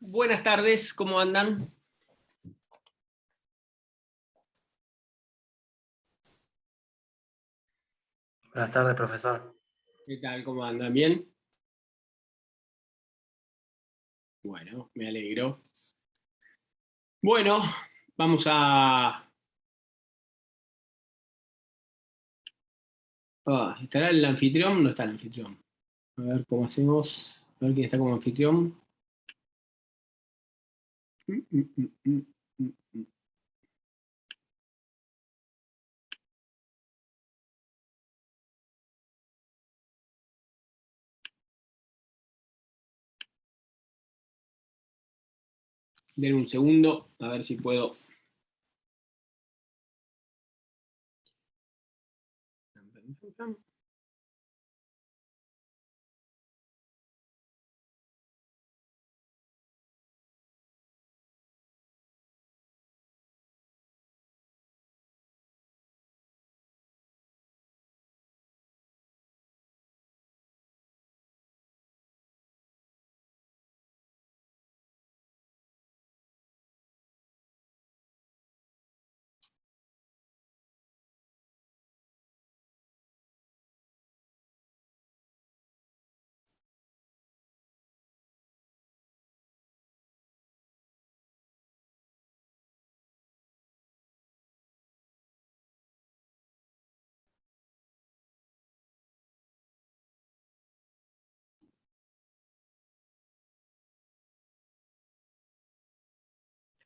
Buenas tardes, ¿cómo andan? Buenas tardes, profesor. ¿Qué tal? ¿Cómo andan? ¿Bien? Bueno, me alegro. Bueno, vamos a... ¿estará el anfitrión? No está el anfitrión. A ver cómo hacemos. A ver quién está como anfitrión. Mm, mm, mm, mm, mm, mm. Denme un segundo, a ver si puedo.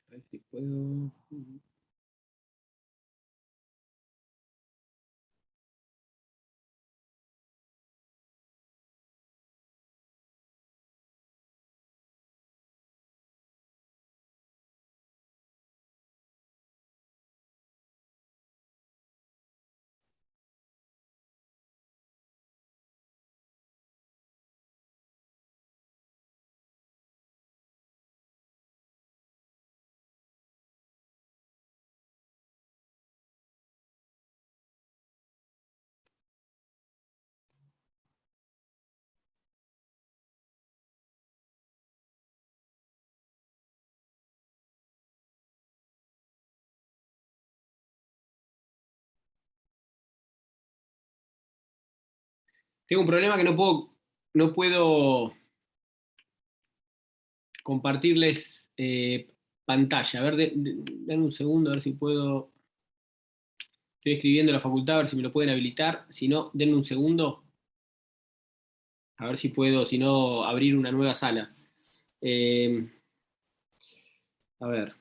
A ver si puedo. Tengo un problema que no puedo compartirles pantalla. A ver, denme un segundo, a ver si puedo. Estoy escribiendo a la facultad, a ver si me lo pueden habilitar. Si no, denme un segundo, a ver si puedo, si no, abrir una nueva sala. Eh, a ver.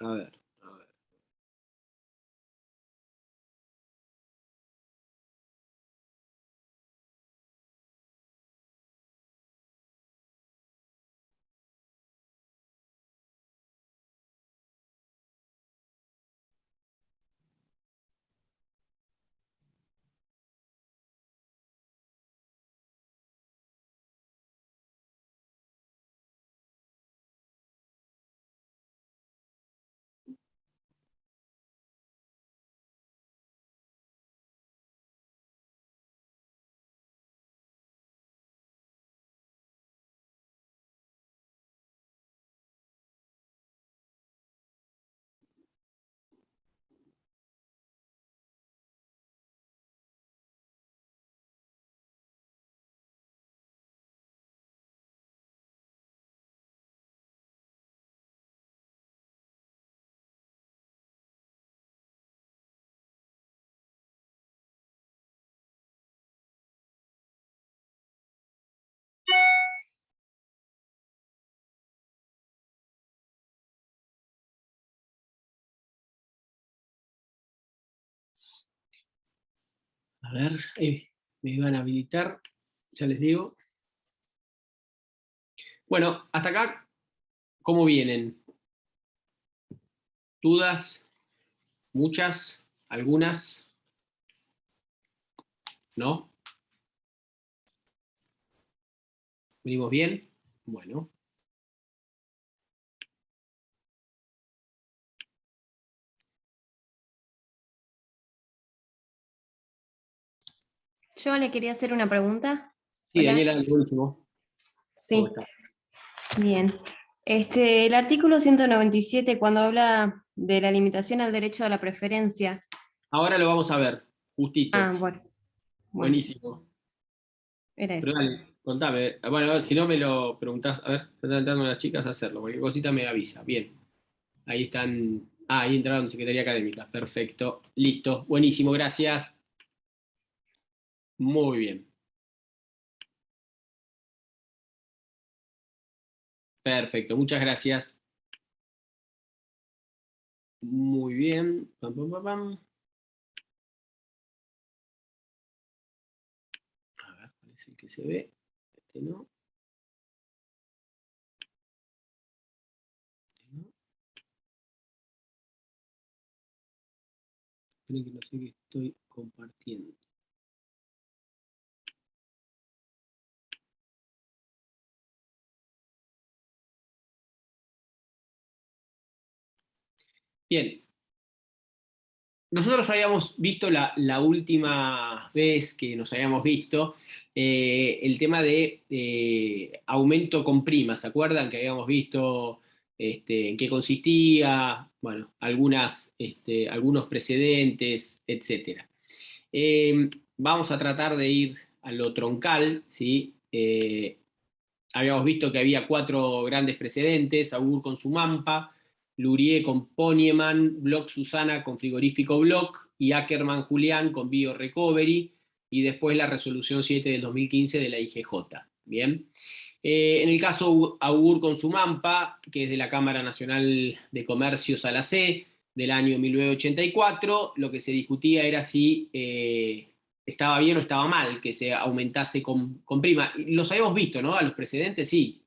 A ver, a ver. A ver, me iban a habilitar, ya les digo. Bueno, hasta acá, ¿cómo vienen? ¿Dudas? ¿Muchas? ¿Algunas? ¿No? ¿Venimos bien? Bueno. Yo le quería hacer una pregunta. Sí, Hola. Daniela, buenísimo. ¿Cómo Sí, está? bien. El artículo 197, cuando habla de la limitación al derecho a la preferencia. Ahora lo vamos a ver, justito. Bueno, Buenísimo. era Pero eso. dale, contame. Bueno, si no me lo preguntás, a ver, están entrando las chicas a hacerlo. Cualquier cosita me avisa. Bien. Ahí están. Ah, ahí entraron Secretaría Académica. Perfecto. Listo. Buenísimo, gracias. Muy bien. Perfecto, muchas gracias. Muy bien. Pam, pam, pam, pam. A ver, ¿cuál es el que se ve? Este no. Este no. Creo que no sé qué estoy compartiendo. Bien. Nosotros habíamos visto la última vez que nos habíamos visto el tema de aumento con prima. ¿Se acuerdan que habíamos visto en qué consistía? Bueno, algunos precedentes, etcétera. Vamos a tratar de ir a lo troncal, ¿sí? Habíamos visto que había 4 grandes precedentes: Augur con Sumampa, Lurie con Ponieman, Bloch Susana con Frigorífico Bloch y Ackerman Julián con Bio Recovery, y después la resolución 7 del 2015 de la IGJ. Bien. En el caso Augur con Sumampa, que es de la Cámara Nacional de Comercio Sala C, del año 1984, lo que se discutía era si estaba bien o estaba mal que se aumentase con prima. Los habíamos visto, ¿no? A los precedentes, sí,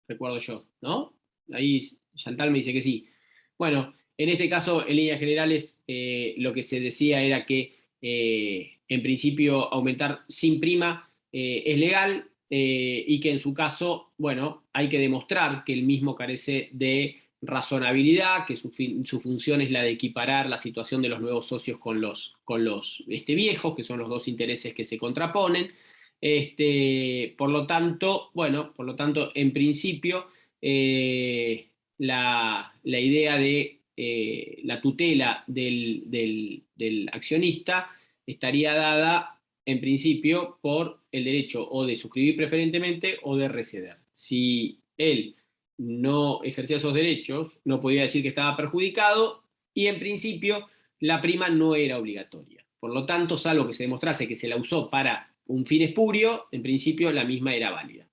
recuerdo yo, ¿no? Ahí Chantal me dice que sí. Bueno, en este caso, en líneas generales, lo que se decía era que en principio aumentar sin prima es legal, y que en su caso, bueno, hay que demostrar que el mismo carece de razonabilidad, que su función es la de equiparar la situación de los nuevos socios con los viejos, que son los dos intereses que se contraponen. Por lo tanto, bueno, en principio, la idea de la tutela del accionista estaría dada en principio por el derecho o de suscribir preferentemente o de receder. Si él no ejercía esos derechos, no podía decir que estaba perjudicado, y en principio la prima no era obligatoria. Por lo tanto, salvo que se demostrase que se la usó para un fin espurio, en principio la misma era válida.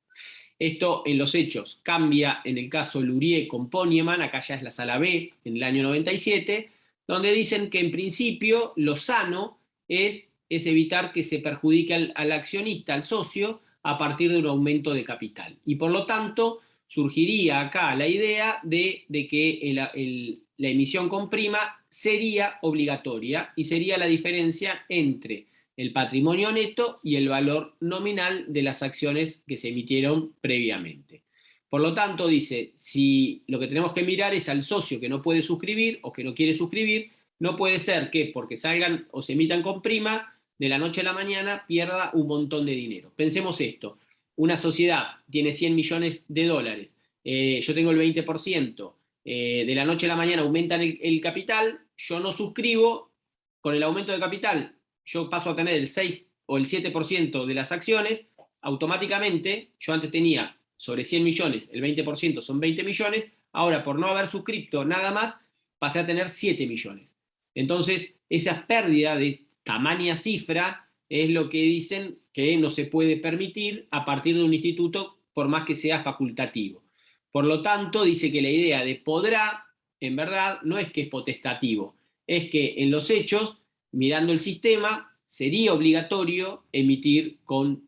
Esto en los hechos cambia en el caso Lurie con Ponieman, acá ya es la sala B, en el año 97, donde dicen que en principio lo sano es evitar que se perjudique al accionista, al socio, a partir de un aumento de capital. Y por lo tanto, surgiría acá la idea de que la emisión con prima sería obligatoria y sería la diferencia entre el patrimonio neto y el valor nominal de las acciones que se emitieron previamente. Por lo tanto, dice, si lo que tenemos que mirar es al socio que no puede suscribir o que no quiere suscribir, no puede ser que porque salgan o se emitan con prima, de la noche a la mañana pierda un montón de dinero. Pensemos esto: una sociedad tiene 100 millones de dólares, yo tengo el 20%, de la noche a la mañana aumentan el capital, yo no suscribo, con el aumento de capital yo paso a tener el 6 o el 7% de las acciones, automáticamente yo antes tenía sobre 100 millones, el 20% son 20 millones, ahora por no haber suscripto nada más, pasé a tener 7 millones. Entonces, esa pérdida de tamaña cifra es lo que dicen que no se puede permitir a partir de un instituto, por más que sea facultativo. Por lo tanto, dice que la idea de podrá, en verdad, no es que es potestativo, es que en los hechos, mirando el sistema, sería obligatorio emitir con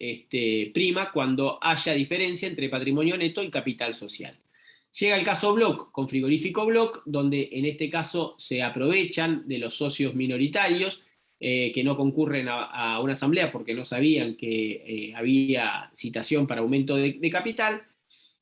prima cuando haya diferencia entre patrimonio neto y capital social. Llega el caso Bloch con Frigorífico Bloch, donde en este caso se aprovechan de los socios minoritarios que no concurren a una asamblea porque no sabían que había citación para aumento de capital.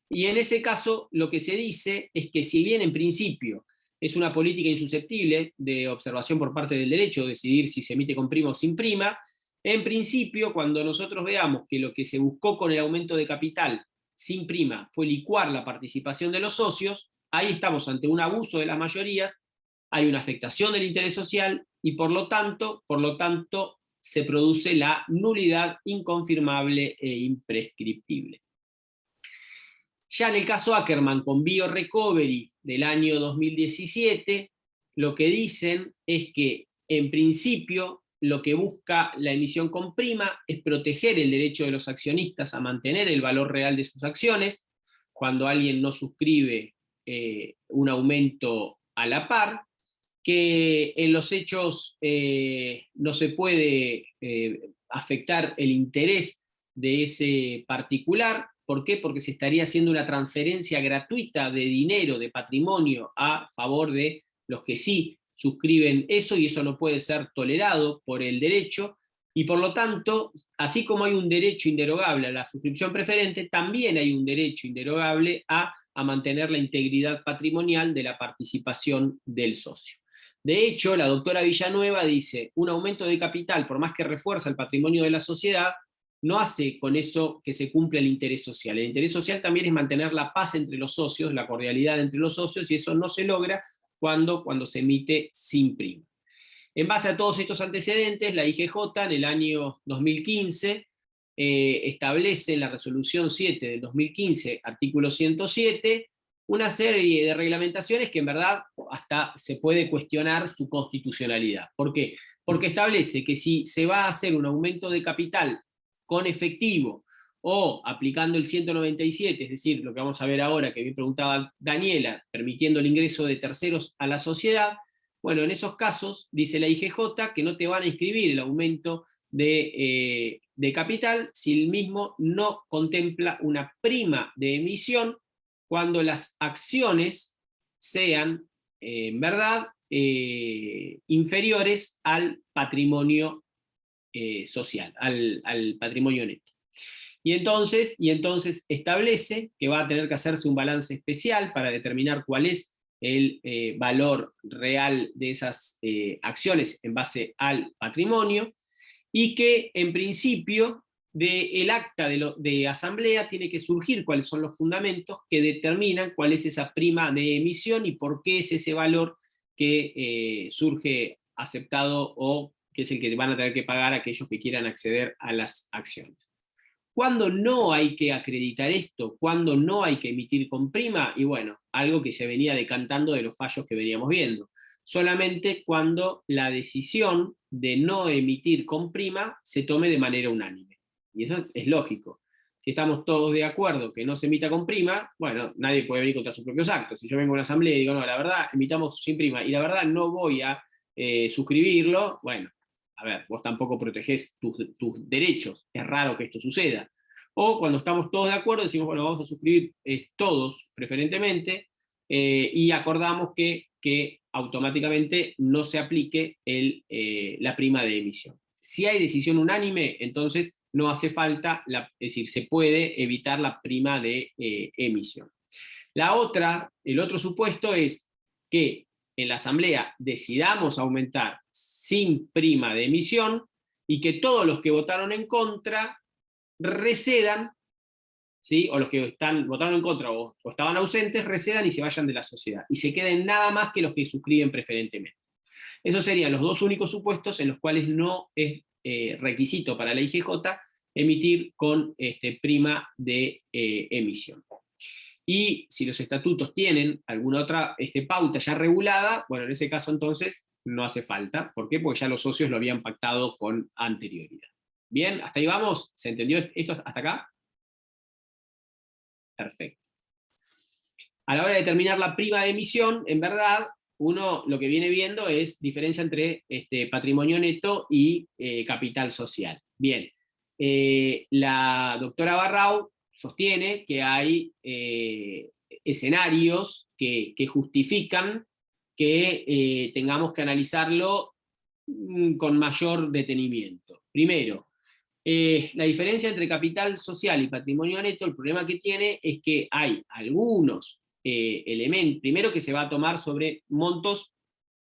Y en ese caso lo que se dice es que si bien en principio es una política insusceptible de observación por parte del derecho, decidir si se emite con prima o sin prima, en principio cuando nosotros veamos que lo que se buscó con el aumento de capital sin prima fue licuar la participación de los socios, ahí estamos ante un abuso de las mayorías, hay una afectación del interés social y por lo tanto se produce la nulidad inconfirmable e imprescriptible. Ya en el caso Ackerman con BioRecovery del año 2017, lo que dicen es que en principio lo que busca la emisión con prima es proteger el derecho de los accionistas a mantener el valor real de sus acciones, cuando alguien no suscribe un aumento a la par, que en los hechos no se puede afectar el interés de ese particular. ¿Por qué? Porque se estaría haciendo una transferencia gratuita de dinero, de patrimonio, a favor de los que sí suscriben eso, y eso no puede ser tolerado por el derecho, y por lo tanto, así como hay un derecho inderogable a la suscripción preferente, también hay un derecho inderogable a mantener la integridad patrimonial de la participación del socio. De hecho, la doctora Villanueva dice, un aumento de capital, por más que refuerza el patrimonio de la sociedad, no hace con eso que se cumpla el interés social. El interés social también es mantener la paz entre los socios, la cordialidad entre los socios, y eso no se logra cuando se emite sin prima. En base a todos estos antecedentes, la IGJ en el año 2015 establece en la resolución 7 del 2015, artículo 107, una serie de reglamentaciones que en verdad hasta se puede cuestionar su constitucionalidad. ¿Por qué? Porque establece que si se va a hacer un aumento de capital con efectivo o aplicando el 197, es decir, lo que vamos a ver ahora, que bien preguntaba Daniela, permitiendo el ingreso de terceros a la sociedad, bueno, en esos casos, dice la IGJ, que no te van a inscribir el aumento de capital si el mismo no contempla una prima de emisión cuando las acciones sean, en verdad, inferiores al patrimonio social, al patrimonio neto. Y entonces establece que va a tener que hacerse un balance especial para determinar cuál es el valor real de esas acciones en base al patrimonio, y que en principio del acta de asamblea tiene que surgir cuáles son los fundamentos que determinan cuál es esa prima de emisión y por qué es ese valor que surge aceptado o que es el que van a tener que pagar aquellos que quieran acceder a las acciones. ¿Cuándo no hay que acreditar esto? ¿Cuándo no hay que emitir con prima? Y bueno, algo que se venía decantando de los fallos que veníamos viendo. Solamente cuando la decisión de no emitir con prima se tome de manera unánime. Y eso es lógico. Si estamos todos de acuerdo que no se emita con prima, bueno, nadie puede venir contra sus propios actos. Si yo vengo a una asamblea y digo, no, la verdad, emitamos sin prima, y la verdad no voy a suscribirlo, bueno, a ver, vos tampoco protegés tus derechos, es raro que esto suceda. O cuando estamos todos de acuerdo, decimos, bueno, vamos a suscribir todos preferentemente, y acordamos que automáticamente no se aplique la prima de emisión. Si hay decisión unánime, entonces no hace falta, es decir, se puede evitar la prima de emisión. El otro supuesto es que en la asamblea decidamos aumentar sin prima de emisión y que todos los que votaron en contra recedan, ¿sí? O los que votaron en contra o estaban ausentes, recedan y se vayan de la sociedad, y se queden nada más que los que suscriben preferentemente. Esos serían los dos únicos supuestos en los cuales no es requisito para la IGJ emitir con prima de emisión. Y si los estatutos tienen alguna otra pauta ya regulada, bueno, en ese caso entonces no hace falta. ¿Por qué? Porque ya los socios lo habían pactado con anterioridad. Bien, ¿hasta ahí vamos? ¿Se entendió esto hasta acá? Perfecto. A la hora de determinar la prima de emisión, en verdad, uno lo que viene viendo es diferencia entre patrimonio neto y capital social. Bien, la doctora Barrau sostiene que hay escenarios que justifican que tengamos que analizarlo con mayor detenimiento. Primero, la diferencia entre capital social y patrimonio neto, el problema que tiene es que hay algunos elementos, primero que se va a tomar sobre montos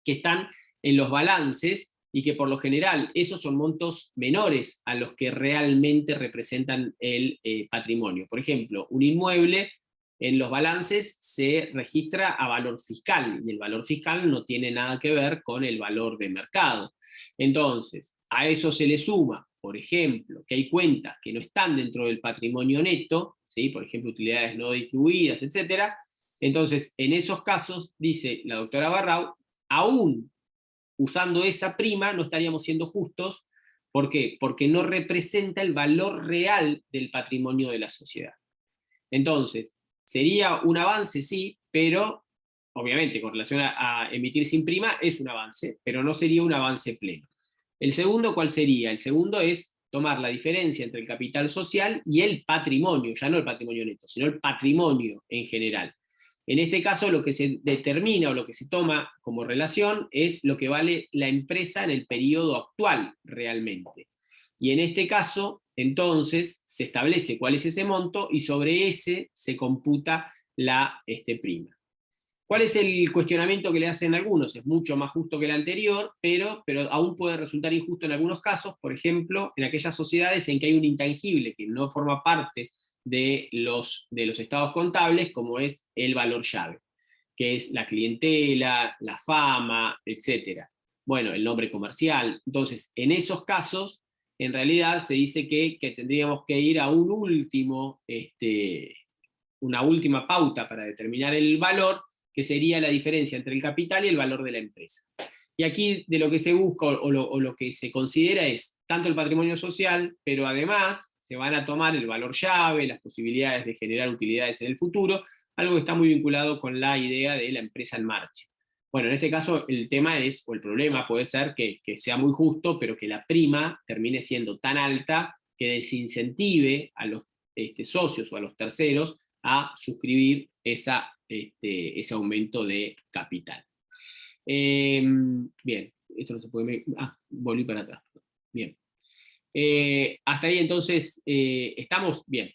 que están en los balances, y que por lo general esos son montos menores a los que realmente representan el patrimonio. Por ejemplo, un inmueble en los balances se registra a valor fiscal, y el valor fiscal no tiene nada que ver con el valor de mercado. Entonces, a eso se le suma, por ejemplo, que hay cuentas que no están dentro del patrimonio neto, ¿sí? Por ejemplo, utilidades no distribuidas, etc. Entonces, en esos casos, dice la doctora Barrau, aún usando esa prima no estaríamos siendo justos. ¿Por qué? Porque no representa el valor real del patrimonio de la sociedad. Entonces, sería un avance, sí, pero obviamente con relación a emitir sin prima es un avance, pero no sería un avance pleno. El segundo, ¿cuál sería? El segundo es tomar la diferencia entre el capital social y el patrimonio, ya no el patrimonio neto, sino el patrimonio en general. En este caso, lo que se determina o lo que se toma como relación es lo que vale la empresa en el periodo actual realmente. Y en este caso, entonces, se establece cuál es ese monto y sobre ese se computa la prima. ¿Cuál es el cuestionamiento que le hacen algunos? Es mucho más justo que el anterior, pero aún puede resultar injusto en algunos casos, por ejemplo, en aquellas sociedades en que hay un intangible que no forma parte de los estados contables, como es el valor llave, que es la clientela, la fama, etc. Bueno, el nombre comercial. Entonces, en esos casos, en realidad se dice que tendríamos que ir a un último, una última pauta para determinar el valor, que sería la diferencia entre el capital y el valor de la empresa. Y aquí de lo que se busca o lo que se considera es tanto el patrimonio social, pero además se van a tomar el valor llave, las posibilidades de generar utilidades en el futuro, algo que está muy vinculado con la idea de la empresa en marcha. Bueno, en este caso el tema es, o el problema puede ser que sea muy justo, pero que la prima termine siendo tan alta que desincentive a los socios o a los terceros a suscribir ese aumento de capital. Bien, esto no se puede... volví para atrás. Bien. Hasta ahí entonces estamos bien.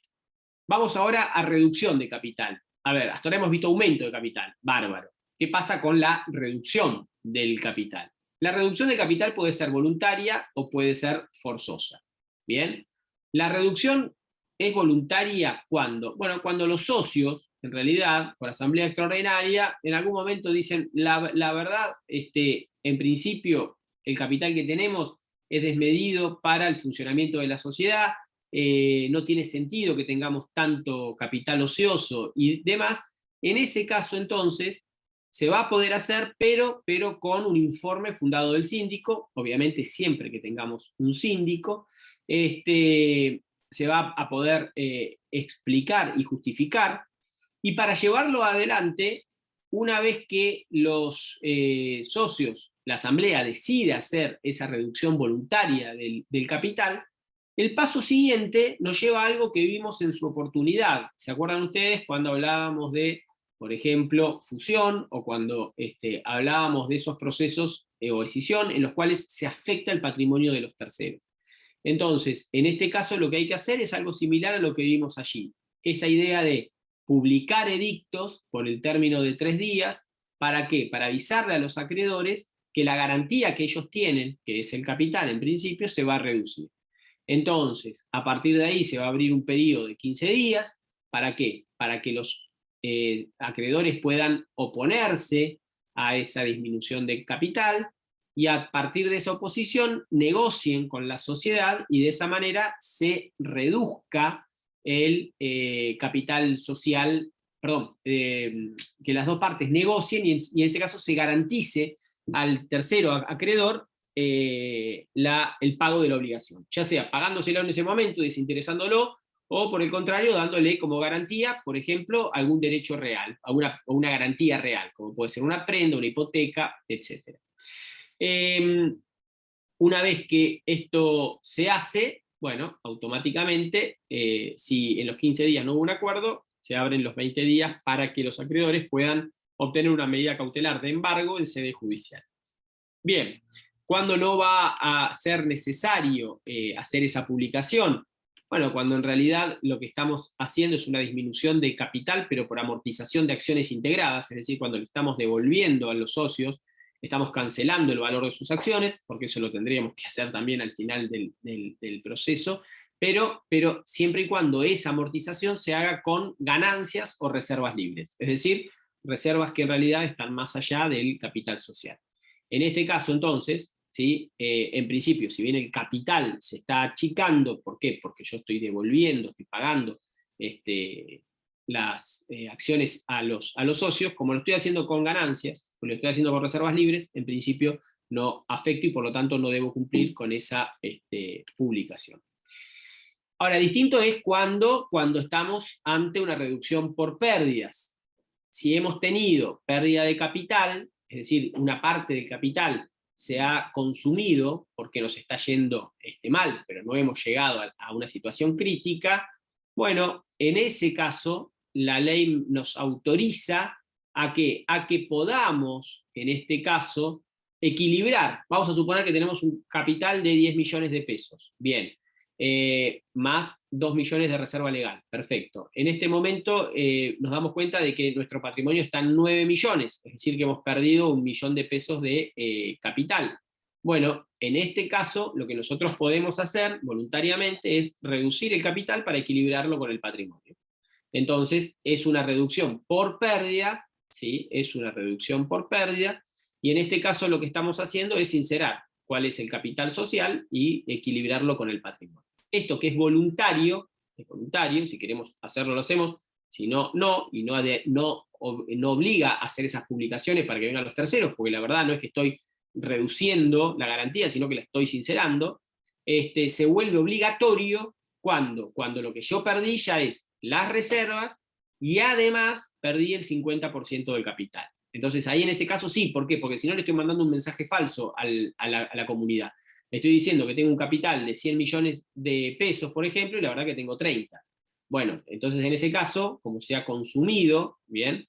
Vamos ahora a reducción de capital. A ver, hasta ahora hemos visto aumento de capital, bárbaro. ¿Qué pasa con la reducción del capital? La reducción de capital puede ser voluntaria o puede ser forzosa. Bien. La reducción es voluntaria ¿cuándo? Bueno, cuando los socios, en realidad, por asamblea extraordinaria, en algún momento dicen, la verdad, en principio, el capital que tenemos es desmedido para el funcionamiento de la sociedad, no tiene sentido que tengamos tanto capital ocioso y demás. En ese caso, entonces, se va a poder hacer, pero con un informe fundado del síndico, obviamente siempre que tengamos un síndico, se va a poder explicar y justificar, y para llevarlo adelante, una vez que los socios, la asamblea decide hacer esa reducción voluntaria del capital, el paso siguiente nos lleva a algo que vimos en su oportunidad. ¿Se acuerdan ustedes cuando hablábamos de, por ejemplo, fusión, o cuando hablábamos de esos procesos o escisión en los cuales se afecta el patrimonio de los terceros? Entonces, en este caso lo que hay que hacer es algo similar a lo que vimos allí. Esa idea de publicar edictos por el término de 3 días, ¿para qué? Para avisarle a los acreedores que la garantía que ellos tienen, que es el capital en principio, se va a reducir. Entonces, a partir de ahí se va a abrir un periodo de 15 días, ¿para qué? Para que los acreedores puedan oponerse a esa disminución de capital, y a partir de esa oposición negocien con la sociedad, y de esa manera se reduzca el capital social, perdón, que las dos partes negocien, y en este caso se garantice al tercero acreedor el pago de la obligación, ya sea pagándoselo en ese momento, desinteresándolo, o por el contrario, dándole como garantía, por ejemplo, algún derecho real, o una garantía real, como puede ser una prenda, una hipoteca, etc. Una vez que esto se hace, bueno, automáticamente, si en los 15 días no hubo un acuerdo, se abren los 20 días para que los acreedores puedan obtener una medida cautelar de embargo en sede judicial. Bien, ¿Cuándo no va a ser necesario hacer esa publicación? Bueno, cuando en realidad lo que estamos haciendo es una disminución de capital, pero por amortización de acciones integradas, es decir, cuando le estamos devolviendo a los socios, estamos cancelando el valor de sus acciones, porque eso lo tendríamos que hacer también al final del proceso, pero siempre y cuando esa amortización se haga con ganancias o reservas libres, es decir, reservas que en realidad están más allá del capital social. En este caso, entonces, ¿sí? En principio, si bien el capital se está achicando, ¿por qué? Porque yo estoy devolviendo, estoy pagando las acciones a los socios, como lo estoy haciendo con ganancias, o lo estoy haciendo con reservas libres, en principio no afecto y por lo tanto no debo cumplir con esa publicación. Ahora, distinto es cuando estamos ante una reducción por pérdidas. Si hemos tenido pérdida de capital, es decir, una parte del capital se ha consumido porque nos está yendo mal, pero no hemos llegado a una situación crítica, bueno, en ese caso la ley nos autoriza a que podamos, en este caso, equilibrar. Vamos a suponer que tenemos un capital de 10 millones de pesos. Bien. Más 2 millones de reserva legal, perfecto. En este momento nos damos cuenta de que nuestro patrimonio está en 9 millones, es decir que hemos perdido 1 millón de pesos de capital. Bueno, en este caso lo que nosotros podemos hacer voluntariamente es reducir el capital para equilibrarlo con el patrimonio. Entonces es una reducción por pérdida, ¿sí? Es una reducción por pérdida, y en este caso lo que estamos haciendo es sincerar cuál es el capital social y equilibrarlo con el patrimonio. Esto que es voluntario, si queremos hacerlo lo hacemos, si no, no, y no obliga a hacer esas publicaciones para que vengan los terceros, porque la verdad no es que estoy reduciendo la garantía, sino que la estoy sincerando, se vuelve obligatorio cuando lo que yo perdí ya es las reservas y además perdí el 50% del capital. Entonces ahí en ese caso sí, ¿por qué? Porque si no le estoy mandando un mensaje falso a la comunidad. Le estoy diciendo que tengo un capital de 100 millones de pesos, por ejemplo, y la verdad que tengo 30. Bueno, entonces en ese caso, como se ha consumido, bien,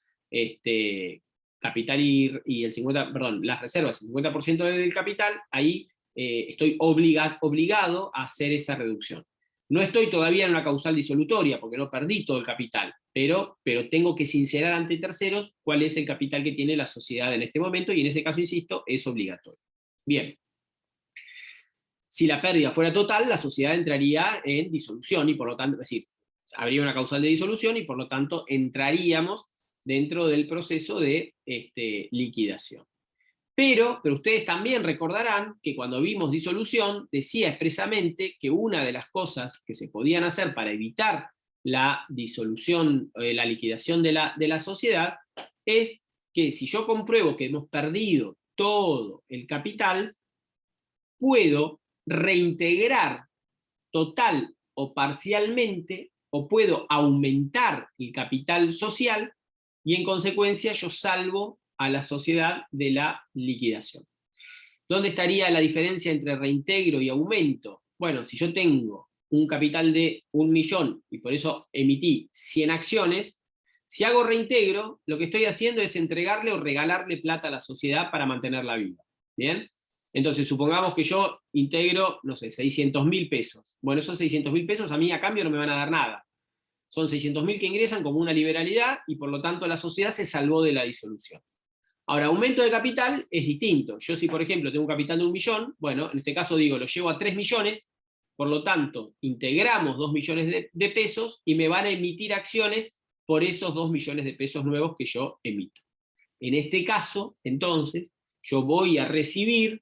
capital y el 50%, perdón, las reservas, el 50% del capital, ahí estoy obligado a hacer esa reducción. No estoy todavía en una causal disolutoria, porque no perdí todo el capital, pero tengo que sincerar ante terceros cuál es el capital que tiene la sociedad en este momento, y en ese caso, insisto, es obligatorio. Bien. Si la pérdida fuera total, la sociedad entraría en disolución, y por lo tanto, es decir, habría una causal de disolución, y por lo tanto entraríamos dentro del proceso de liquidación. Pero ustedes también recordarán que cuando vimos disolución, decía expresamente que una de las cosas que se podían hacer para evitar la disolución, la liquidación de la sociedad, es que si yo compruebo que hemos perdido todo el capital, puedo reintegrar total o parcialmente, o puedo aumentar el capital social, y en consecuencia yo salvo a la sociedad de la liquidación. ¿Dónde estaría la diferencia entre reintegro y aumento? Bueno, si yo tengo un capital de 1 millón y por eso emití 100 acciones, si hago reintegro, lo que estoy haciendo es entregarle o regalarle plata a la sociedad para mantenerla viva. ¿Bien? Entonces, supongamos que yo integro, no sé, 600.000 pesos. Bueno, esos 600.000 pesos a mí a cambio no me van a dar nada. Son 600.000 que ingresan como una liberalidad, y por lo tanto la sociedad se salvó de la disolución. Ahora, aumento de capital es distinto. Yo si, por ejemplo, tengo un capital de 1 millón, bueno, en este caso digo, lo llevo a 3 millones, por lo tanto, integramos 2 millones de pesos y me van a emitir acciones por esos 2 millones de pesos nuevos que yo emito. En este caso, entonces, yo voy a recibir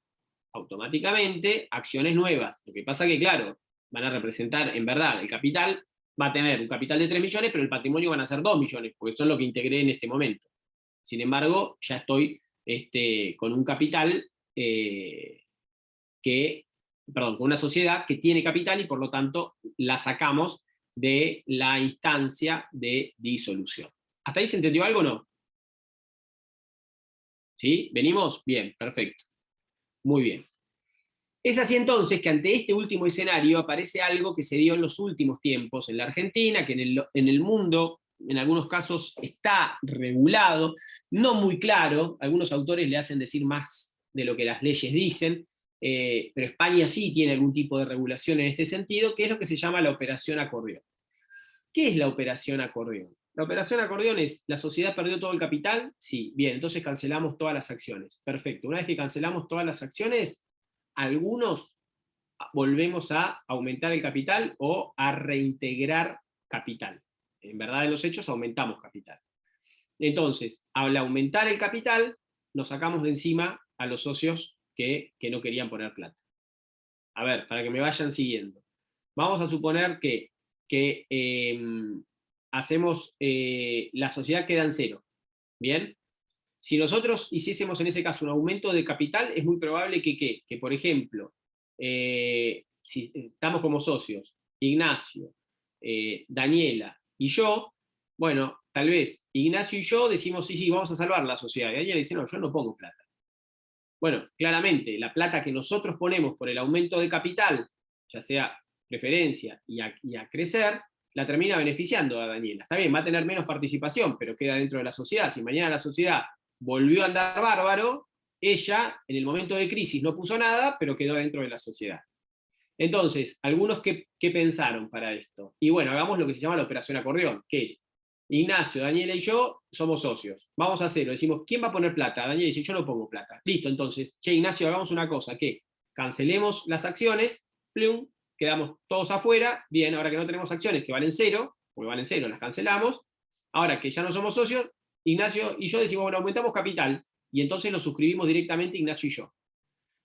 automáticamente acciones nuevas. Lo que pasa que, claro, van a representar, en verdad, el capital va a tener un capital de 3 millones, pero el patrimonio van a ser 2 millones, porque son lo que integré en este momento. Sin embargo, ya estoy con un capital con una sociedad que tiene capital, y por lo tanto la sacamos de la instancia de disolución. ¿Hasta ahí se entendió algo o no? ¿Sí? ¿Venimos? Bien, perfecto. Muy bien. Es así entonces que ante este último escenario aparece algo que se dio en los últimos tiempos en la Argentina, que en el mundo en algunos casos está regulado, no muy claro, algunos autores le hacen decir más de lo que las leyes dicen, pero España sí tiene algún tipo de regulación en este sentido, que es lo que se llama la operación acordeón. ¿Qué es la operación acordeón? La operación acordeón es, ¿la sociedad perdió todo el capital? Sí, bien, entonces cancelamos todas las acciones. Perfecto, una vez que cancelamos todas las acciones, algunos volvemos a aumentar el capital o a reintegrar capital. En verdad, en los hechos aumentamos capital. Entonces, al aumentar el capital, nos sacamos de encima a los socios que no querían poner plata. A ver, para que me vayan siguiendo. Vamos a suponer que hacemos, la sociedad queda en cero. ¿Bien? Si nosotros hiciésemos en ese caso un aumento de capital, es muy probable que por ejemplo, si estamos como socios, Ignacio, Daniela y yo, bueno, tal vez Ignacio y yo decimos, sí, vamos a salvar la sociedad. Y Daniela dice, no, yo no pongo plata. Bueno, claramente, la plata que nosotros ponemos por el aumento de capital, ya sea preferencia y a crecer, la termina beneficiando a Daniela. Está bien, va a tener menos participación, pero queda dentro de la sociedad. Si mañana la sociedad volvió a andar bárbaro, ella en el momento de crisis no puso nada, pero quedó dentro de la sociedad. Entonces, algunos ¿qué pensaron para esto? Y bueno, hagamos lo que se llama la operación acordeón, que es Ignacio, Daniela y yo somos socios. Vamos a hacerlo. Decimos, ¿quién va a poner plata? Daniela dice, yo no pongo plata. Listo, entonces, che, Ignacio, hagamos una cosa, que cancelemos las acciones, plum, quedamos todos afuera. Bien, ahora que no tenemos acciones que valen cero, porque valen cero, las cancelamos. Ahora que ya no somos socios, Ignacio y yo decimos, bueno, aumentamos capital, y entonces lo suscribimos directamente Ignacio y yo.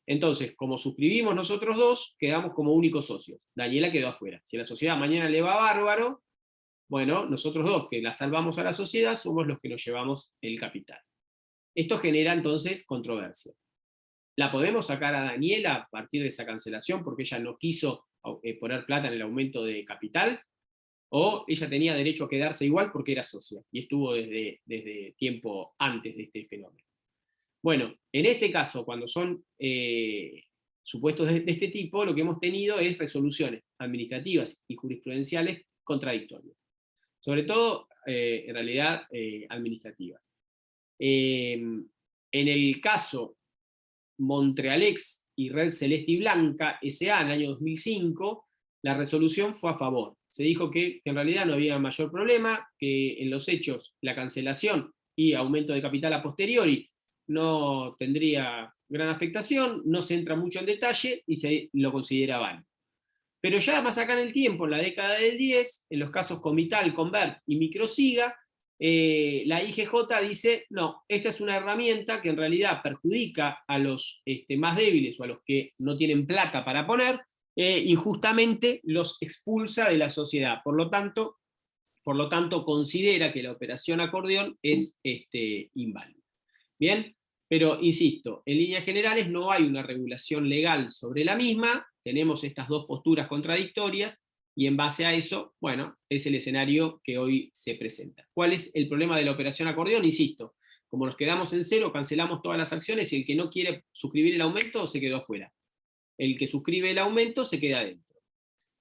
Entonces, como suscribimos nosotros dos, quedamos como únicos socios. Daniela quedó afuera. Si a la sociedad mañana le va bárbaro, bueno, nosotros dos que la salvamos a la sociedad somos los que nos llevamos el capital. Esto genera entonces controversia. ¿La podemos sacar a Daniela a partir de esa cancelación porque ella no quiso poner plata en el aumento de capital? ¿O ella tenía derecho a quedarse igual porque era socia y estuvo desde tiempo antes de este fenómeno? Bueno, en este caso, cuando son supuestos de este tipo, lo que hemos tenido es resoluciones administrativas y jurisprudenciales contradictorias. Sobre todo, en realidad, administrativas. En el caso Montrealex y Red Celeste y Blanca, S.A., en el año 2005, la resolución fue a favor. Se dijo que en realidad no había mayor problema, que en los hechos la cancelación y aumento de capital a posteriori no tendría gran afectación, no se entra mucho en detalle y se lo considera válido. Pero ya más acá en el tiempo, en la década del 10, en los casos Comital, Convert y Microsiga, la IGJ dice, no, esta es una herramienta que en realidad perjudica a los más débiles o a los que no tienen plata para poner, y justamente los expulsa de la sociedad. Por lo tanto, considera que la operación acordeón es inválida. Bien, pero insisto, en líneas generales no hay una regulación legal sobre la misma, tenemos estas dos posturas contradictorias, y en base a eso, bueno, es el escenario que hoy se presenta. ¿Cuál es el problema de la operación acordeón? Insisto, como nos quedamos en cero, cancelamos todas las acciones y el que no quiere suscribir el aumento se quedó afuera. El que suscribe el aumento se queda adentro.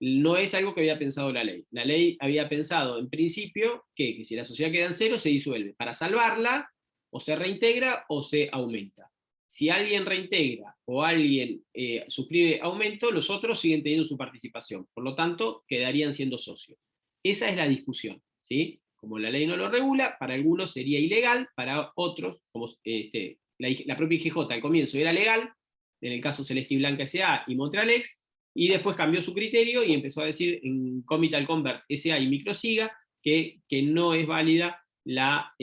No es algo que había pensado la ley. La ley había pensado, en principio, que si la sociedad queda en cero, se disuelve. Para salvarla, o se reintegra o se aumenta. Si alguien reintegra o alguien suscribe aumento, los otros siguen teniendo su participación. Por lo tanto, quedarían siendo socios. Esa es la discusión, ¿sí? Como la ley no lo regula, para algunos sería ilegal, para otros, como la propia IGJ al comienzo era legal, en el caso Celeste y Blanca S.A. y Montrealex, y después cambió su criterio y empezó a decir en Comital Convert S.A. y Microsiga que no es válida la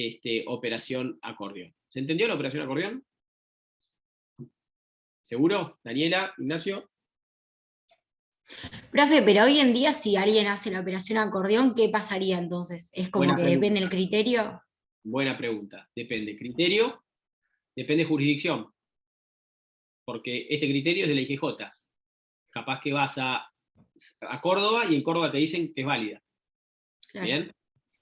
operación acordeón. ¿Se entendió la operación acordeón? ¿Seguro? Daniela, Ignacio. Profe, pero hoy en día si alguien hace la operación acordeón, ¿qué pasaría entonces? ¿Es como que depende del criterio? Buena pregunta. Depende criterio, depende jurisdicción. Porque este criterio es de la IGJ. Capaz que vas a Córdoba y en Córdoba te dicen que es válida. Claro. ¿Bien?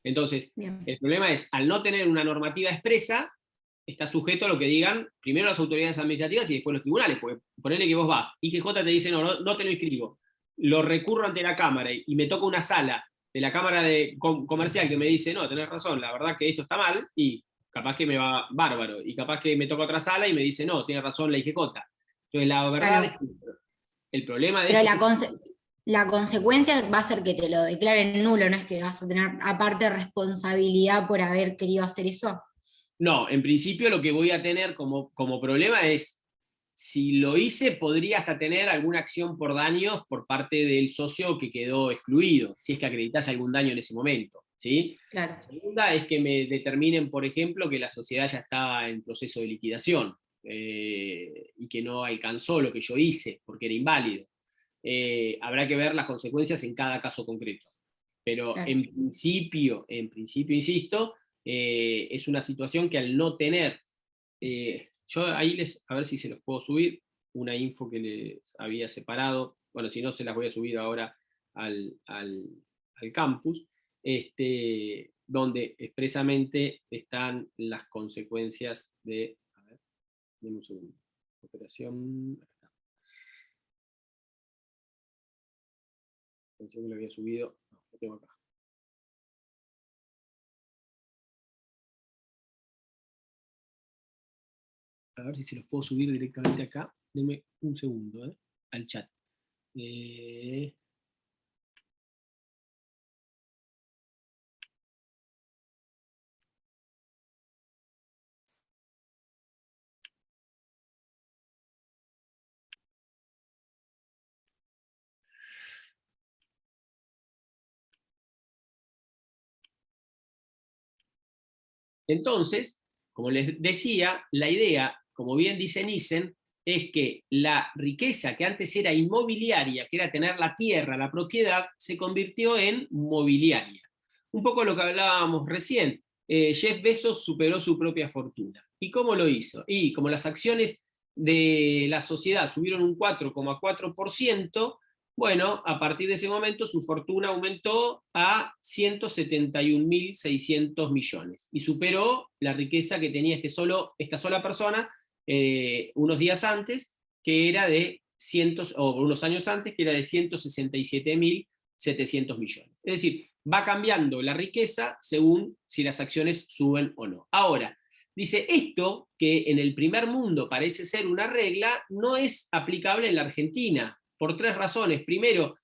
Entonces, bien. El problema es, al no tener una normativa expresa, está sujeto a lo que digan primero las autoridades administrativas y después los tribunales, porque ponele que vos vas, IGJ te dice, no te lo inscribo, lo recurro ante la Cámara y me toca una sala de la Cámara Comercial que me dice, no, tenés razón, la verdad que esto está mal, y capaz que me va bárbaro, y capaz que me toca otra sala y me dice, no, tiene razón la IGJ. Entonces la verdad Claro. es que el problema de Pero esto es la consecuencia va a ser que te lo declaren nulo, no es que vas a tener aparte responsabilidad por haber querido hacer eso. no, en principio lo que voy a tener como problema es, si lo hice, podría hasta tener alguna acción por daños por parte del socio que quedó excluido, si es que acreditase algún daño en ese momento, ¿sí? Claro. La segunda es que me determinen, por ejemplo, que la sociedad ya estaba en proceso de liquidación, y que no alcanzó lo que yo hice, porque era inválido. Habrá que ver las consecuencias en cada caso concreto. Pero Claro. en principio, insisto, es una situación que al no tener, yo ahí a ver si se los puedo subir, una info que les había separado, bueno, si no se las voy a subir ahora al campus, donde expresamente están las consecuencias de, a ver, dame un segundo, operación, pensé que lo había subido, no, lo tengo acá. A ver si se los puedo subir directamente acá. Denme un segundo, al chat. Entonces, como les decía, la idea, como bien dice Nissen, es que la riqueza que antes era inmobiliaria, que era tener la tierra, la propiedad, se convirtió en mobiliaria. Un poco lo que hablábamos recién. Jeff Bezos superó su propia fortuna. ¿Y cómo lo hizo? Y como las acciones de la sociedad subieron un 4,4%, bueno, a partir de ese momento su fortuna aumentó a 171.600 millones y superó la riqueza que tenía esta sola persona unos días antes, que era de unos años antes, que era de 167.700 millones. Es decir, va cambiando la riqueza según si las acciones suben o no. Ahora, dice, esto que en el primer mundo parece ser una regla, no es aplicable en la Argentina, por 3 razones. Primero,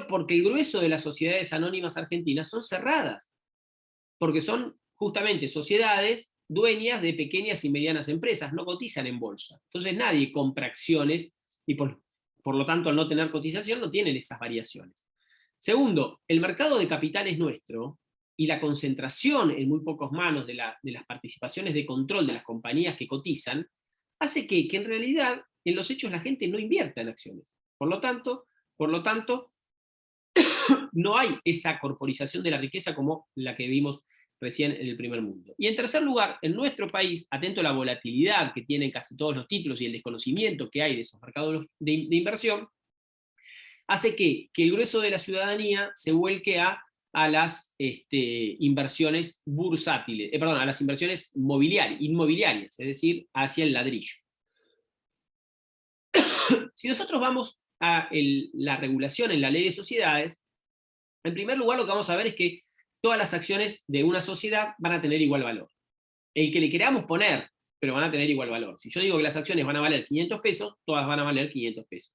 porque el grueso de las sociedades anónimas argentinas son cerradas, porque son justamente sociedades dueñas de pequeñas y medianas empresas, no cotizan en bolsa. Entonces nadie compra acciones y por lo tanto al no tener cotización no tienen esas variaciones. Segundo, el mercado de capitales nuestro y la concentración en muy pocas manos de las participaciones de control de las compañías que cotizan, hace que en realidad en los hechos la gente no invierta en acciones. Por lo tanto, no hay esa corporización de la riqueza como la que vimos recién en el primer mundo. Y en tercer lugar, en nuestro país, atento a la volatilidad que tienen casi todos los títulos y el desconocimiento que hay de esos mercados de inversión, hace que el grueso de la ciudadanía se vuelque a las inversiones bursátiles, a las inversiones inmobiliarias, es decir, hacia el ladrillo. Si nosotros vamos a la regulación en la ley de sociedades, en primer lugar lo que vamos a ver es que todas las acciones de una sociedad van a tener igual valor. El que le queramos poner, pero van a tener igual valor. Si yo digo que las acciones van a valer 500 pesos, todas van a valer 500 pesos.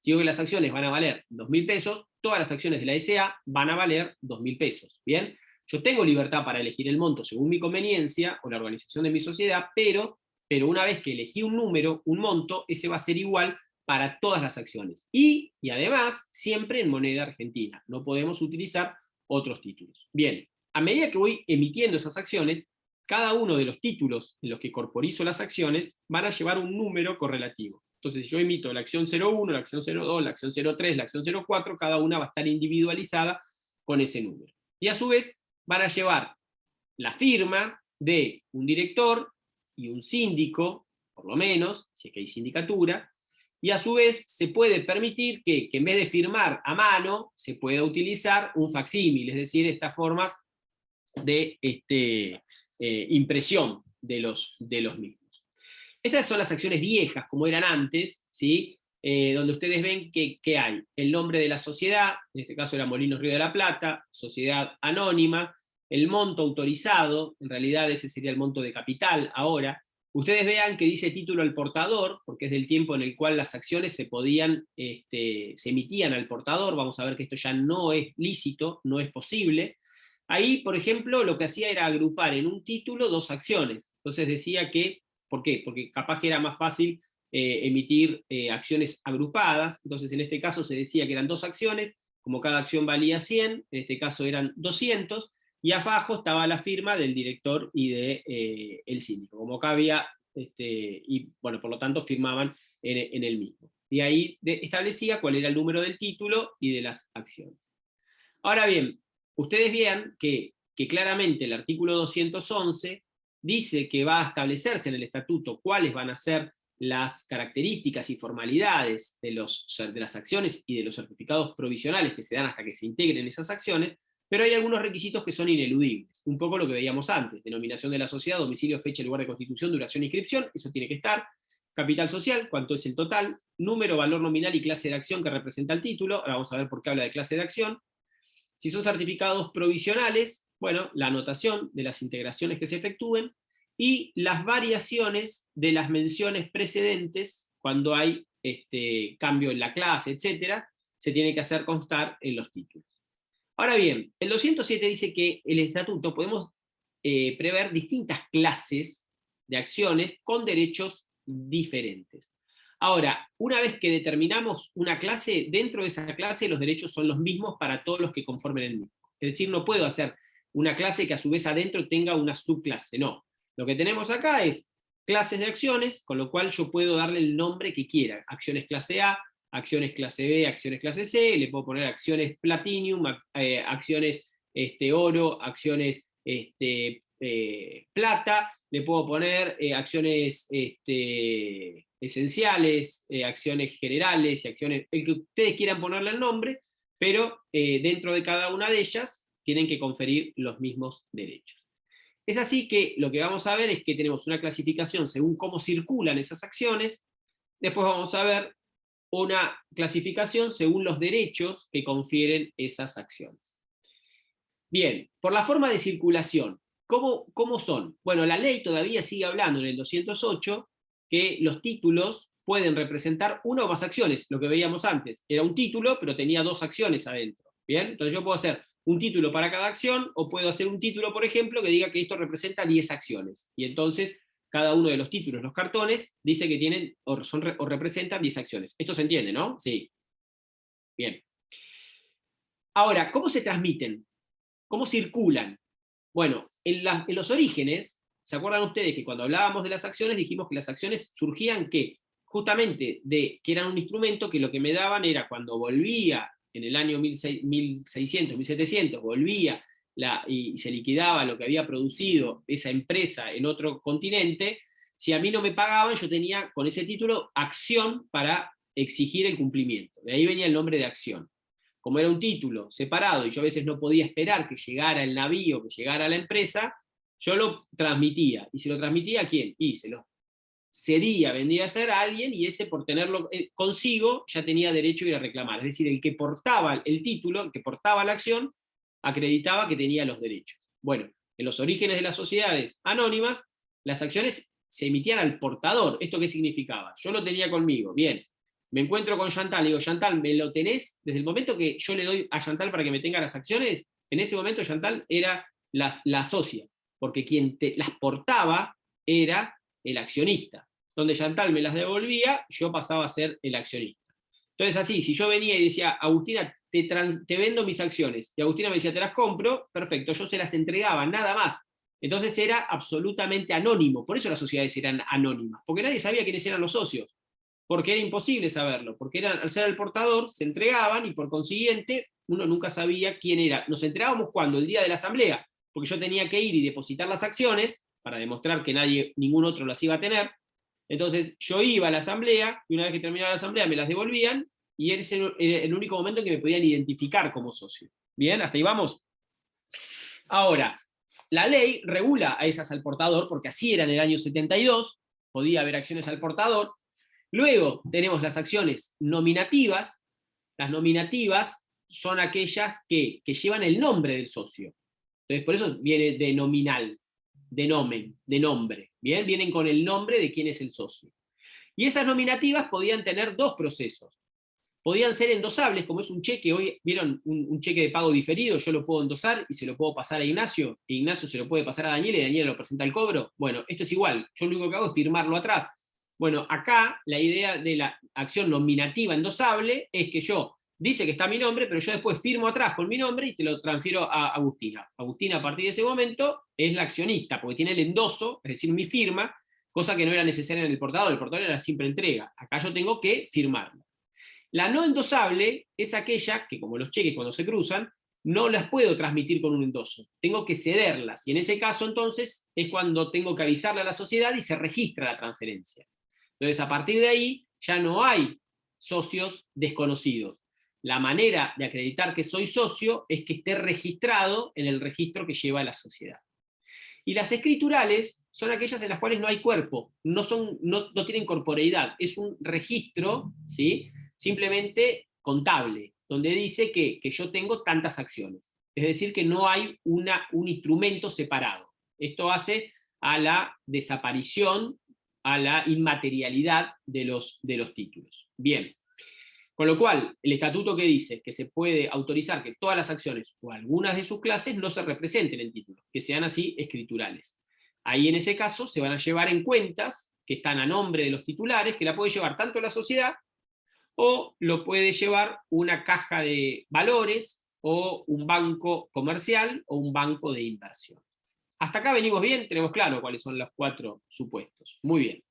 Si digo que las acciones van a valer 2.000 pesos, todas las acciones de la SA van a valer 2.000 pesos. ¿Bien? Yo tengo libertad para elegir el monto según mi conveniencia o la organización de mi sociedad, pero una vez que elegí un número, un monto, ese va a ser igual para todas las acciones. Y además, siempre en moneda argentina. No podemos utilizar otros títulos. Bien, a medida que voy emitiendo esas acciones, cada uno de los títulos en los que corporizo las acciones van a llevar un número correlativo. Entonces, si yo emito la acción 01, la acción 02, la acción 03, la acción 04, cada una va a estar individualizada con ese número. Y a su vez, van a llevar la firma de un director y un síndico, por lo menos, si es que hay sindicatura, y a su vez se puede permitir que en vez de firmar a mano, se pueda utilizar un facsímil, es decir, estas formas de impresión de los mismos. Estas son las acciones viejas, como eran antes, ¿sí? Donde ustedes ven que hay el nombre de la sociedad, en este caso era Molinos Río de la Plata, sociedad anónima, el monto autorizado, en realidad ese sería el monto de capital ahora, Ustedes vean que dice título al portador, porque es del tiempo en el cual las acciones se emitían al portador. Vamos a ver que esto ya no es lícito, no es posible. Ahí, por ejemplo, lo que hacía era agrupar en un título dos acciones. Entonces decía que, ¿por qué? Porque capaz que era más fácil emitir acciones agrupadas. Entonces en este caso se decía que eran dos acciones, como cada acción valía 100, en este caso eran 200, y abajo estaba la firma del director y del síndico. Como acá había, y bueno, por lo tanto firmaban en el mismo. Y ahí establecía cuál era el número del título y de las acciones. Ahora bien, ustedes vean que claramente el artículo 211 dice que va a establecerse en el estatuto cuáles van a ser las características y formalidades de las acciones y de los certificados provisionales que se dan hasta que se integren esas acciones, pero hay algunos requisitos que son ineludibles. Un poco lo que veíamos antes: denominación de la sociedad, domicilio, fecha, lugar de constitución, duración e inscripción, eso tiene que estar. Capital social, cuánto es el total, número, valor nominal y clase de acción que representa el título. Ahora vamos a ver por qué habla de clase de acción. Si son certificados provisionales, bueno, la anotación de las integraciones que se efectúen, y las variaciones de las menciones precedentes, cuando hay cambio en la clase, etcétera, se tiene que hacer constar en los títulos. Ahora bien, el 207 dice que el estatuto podemos prever distintas clases de acciones con derechos diferentes. Ahora, una vez que determinamos una clase, dentro de esa clase los derechos son los mismos para todos los que conformen el mismo. Es decir, no puedo hacer una clase que a su vez adentro tenga una subclase, no. Lo que tenemos acá es clases de acciones, con lo cual yo puedo darle el nombre que quiera. Acciones clase A, acciones clase B, acciones clase C, le puedo poner acciones Platinum, acciones oro, acciones plata, le puedo poner acciones esenciales, acciones generales, y acciones, el que ustedes quieran ponerle el nombre, pero dentro de cada una de ellas tienen que conferir los mismos derechos. Es así que lo que vamos a ver es que tenemos una clasificación según cómo circulan esas acciones. Después vamos a ver una clasificación según los derechos que confieren esas acciones. Bien, por la forma de circulación, ¿cómo son? Bueno, la ley todavía sigue hablando en el 208 que los títulos pueden representar una o más acciones, lo que veíamos antes. Era un título, pero tenía dos acciones adentro. Bien, entonces yo puedo hacer un título para cada acción, o puedo hacer un título, por ejemplo, que diga que esto representa 10 acciones. Y entonces cada uno de los títulos, los cartones, dice que tienen o representan 10 acciones. Esto se entiende, ¿no? Sí. Bien. Ahora, ¿cómo se transmiten? ¿Cómo circulan? Bueno, en los orígenes, ¿se acuerdan ustedes que cuando hablábamos de las acciones dijimos que las acciones surgían que justamente de que eran un instrumento que lo que me daban era cuando volvía en el año 1600, 1700, volvía y se liquidaba lo que había producido esa empresa en otro continente, si a mí no me pagaban, yo tenía con ese título acción para exigir el cumplimiento. De ahí venía el nombre de acción. Como era un título separado y yo a veces no podía esperar que llegara el navío, que llegara la empresa, yo lo transmitía. ¿Y se lo transmitía a quién? Y se lo cedía, vendía a ser a alguien, y ese, por tenerlo consigo, ya tenía derecho a ir a reclamar. Es decir, el que portaba el título, el que portaba la acción, acreditaba que tenía los derechos. Bueno, en los orígenes de las sociedades anónimas, las acciones se emitían al portador. ¿Esto qué significaba? Yo lo tenía conmigo, bien. Me encuentro con Chantal, le digo, Chantal, ¿me lo tenés? Desde el momento que yo le doy a Chantal para que me tenga las acciones, en ese momento Chantal era la socia, porque quien las portaba era el accionista. Donde Chantal me las devolvía, yo pasaba a ser el accionista. Entonces así, si yo venía y decía, Agustina, te vendo mis acciones, y Agustina me decía, te las compro, perfecto, yo se las entregaba, nada más. Entonces era absolutamente anónimo, por eso las sociedades eran anónimas, porque nadie sabía quiénes eran los socios, porque era imposible saberlo, porque al ser el portador, se entregaban, y por consiguiente, uno nunca sabía quién era. Nos entregábamos cuando, el día de la asamblea, porque yo tenía que ir y depositar las acciones, para demostrar que ningún otro las iba a tener. Entonces yo iba a la asamblea, y una vez que terminaba la asamblea me las devolvían, y ese era el único momento en que me podían identificar como socio. ¿Bien? ¿Hasta ahí vamos? Ahora, la ley regula a esas al portador, porque así era en el año 72, podía haber acciones al portador. Luego tenemos las acciones nominativas. Las nominativas son aquellas que llevan el nombre del socio. Entonces por eso viene de nominal. de nombre, ¿bien? Vienen con el nombre de quién es el socio. Y esas nominativas podían tener dos procesos. Podían ser endosables, como es un cheque, hoy vieron un cheque de pago diferido, yo lo puedo endosar y se lo puedo pasar a Ignacio, e Ignacio se lo puede pasar a Daniel y Daniel lo presenta al cobro. Bueno, esto es igual, yo lo único que hago es firmarlo atrás. Bueno, acá la idea de la acción nominativa endosable es que yo dice que está mi nombre, pero yo después firmo atrás con mi nombre y te lo transfiero a Agustina. Agustina a partir de ese momento es la accionista, porque tiene el endoso, es decir, mi firma, cosa que no era necesaria en el portador era simple entrega. Acá yo tengo que firmarlo. La no endosable es aquella que, como los cheques cuando se cruzan, no las puedo transmitir con un endoso. Tengo que cederlas. Y en ese caso, entonces, es cuando tengo que avisarle a la sociedad y se registra la transferencia. Entonces, a partir de ahí, ya no hay socios desconocidos. La manera de acreditar que soy socio es que esté registrado en el registro que lleva la sociedad. Y las escriturales son aquellas en las cuales no hay cuerpo, no tienen corporeidad, es un registro, ¿sí?, simplemente contable, donde dice que yo tengo tantas acciones. Es decir, que no hay un instrumento separado. Esto hace a la desaparición, a la inmaterialidad de los títulos. Bien. Con lo cual, el estatuto que dice que se puede autorizar que todas las acciones o algunas de sus clases no se representen en títulos, que sean así escriturales. Ahí en ese caso se van a llevar en cuentas que están a nombre de los titulares, que la puede llevar tanto la sociedad o lo puede llevar una caja de valores o un banco comercial o un banco de inversión. Hasta acá venimos bien, tenemos claro cuáles son los 4 supuestos. Muy bien.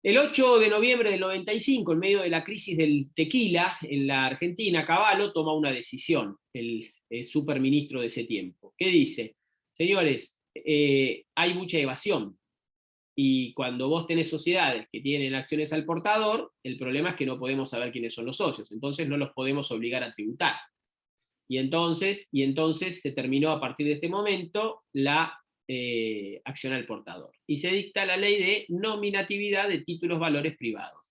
El 8 de noviembre del 95, en medio de la crisis del tequila en la Argentina, Cavallo toma una decisión, el superministro de ese tiempo. ¿Qué dice? Señores, hay mucha evasión, y cuando vos tenés sociedades que tienen acciones al portador, el problema es que no podemos saber quiénes son los socios, entonces no los podemos obligar a tributar. Y entonces se terminó a partir de este momento la acción al portador. Y se dicta la ley de nominatividad de títulos valores privados.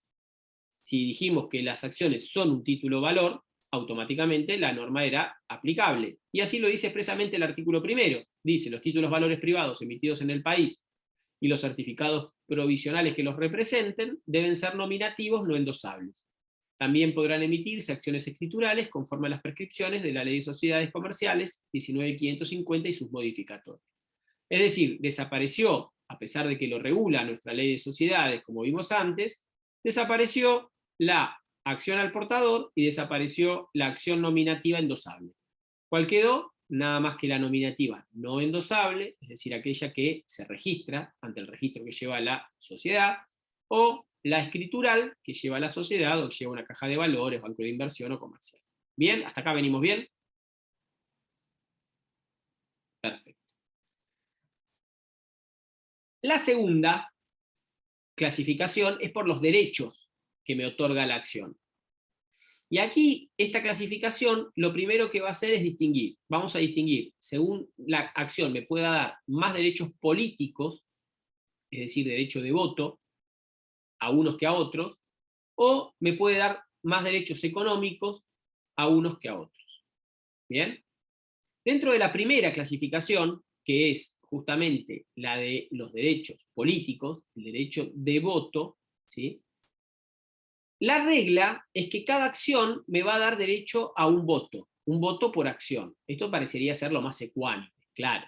Si dijimos que las acciones son un título valor, automáticamente la norma era aplicable. Y así lo dice expresamente el artículo 1. Dice, los títulos valores privados emitidos en el país y los certificados provisionales que los representen deben ser nominativos, no endosables. También podrán emitirse acciones escriturales conforme a las prescripciones de la Ley de Sociedades Comerciales 19.550 y sus modificatorios. Es decir, desapareció, a pesar de que lo regula nuestra Ley de Sociedades, como vimos antes, desapareció la acción al portador y desapareció la acción nominativa endosable. ¿Cuál quedó? Nada más que la nominativa no endosable, es decir, aquella que se registra ante el registro que lleva la sociedad, o la escritural que lleva la sociedad o que lleva una caja de valores, banco de inversión o comercial. ¿Bien? ¿Hasta acá venimos bien? Perfecto. La segunda clasificación es por los derechos que me otorga la acción. Y aquí, esta clasificación, lo primero que va a hacer es distinguir. Vamos a distinguir, según la acción me pueda dar más derechos políticos, es decir, derecho de voto, a unos que a otros, o me puede dar más derechos económicos a unos que a otros. ¿Bien? Dentro de la primera clasificación, que es justamente la de los derechos políticos, el derecho de voto, ¿sí?, la regla es que cada acción me va a dar derecho a un voto por acción. Esto parecería ser lo más ecuánime, claro.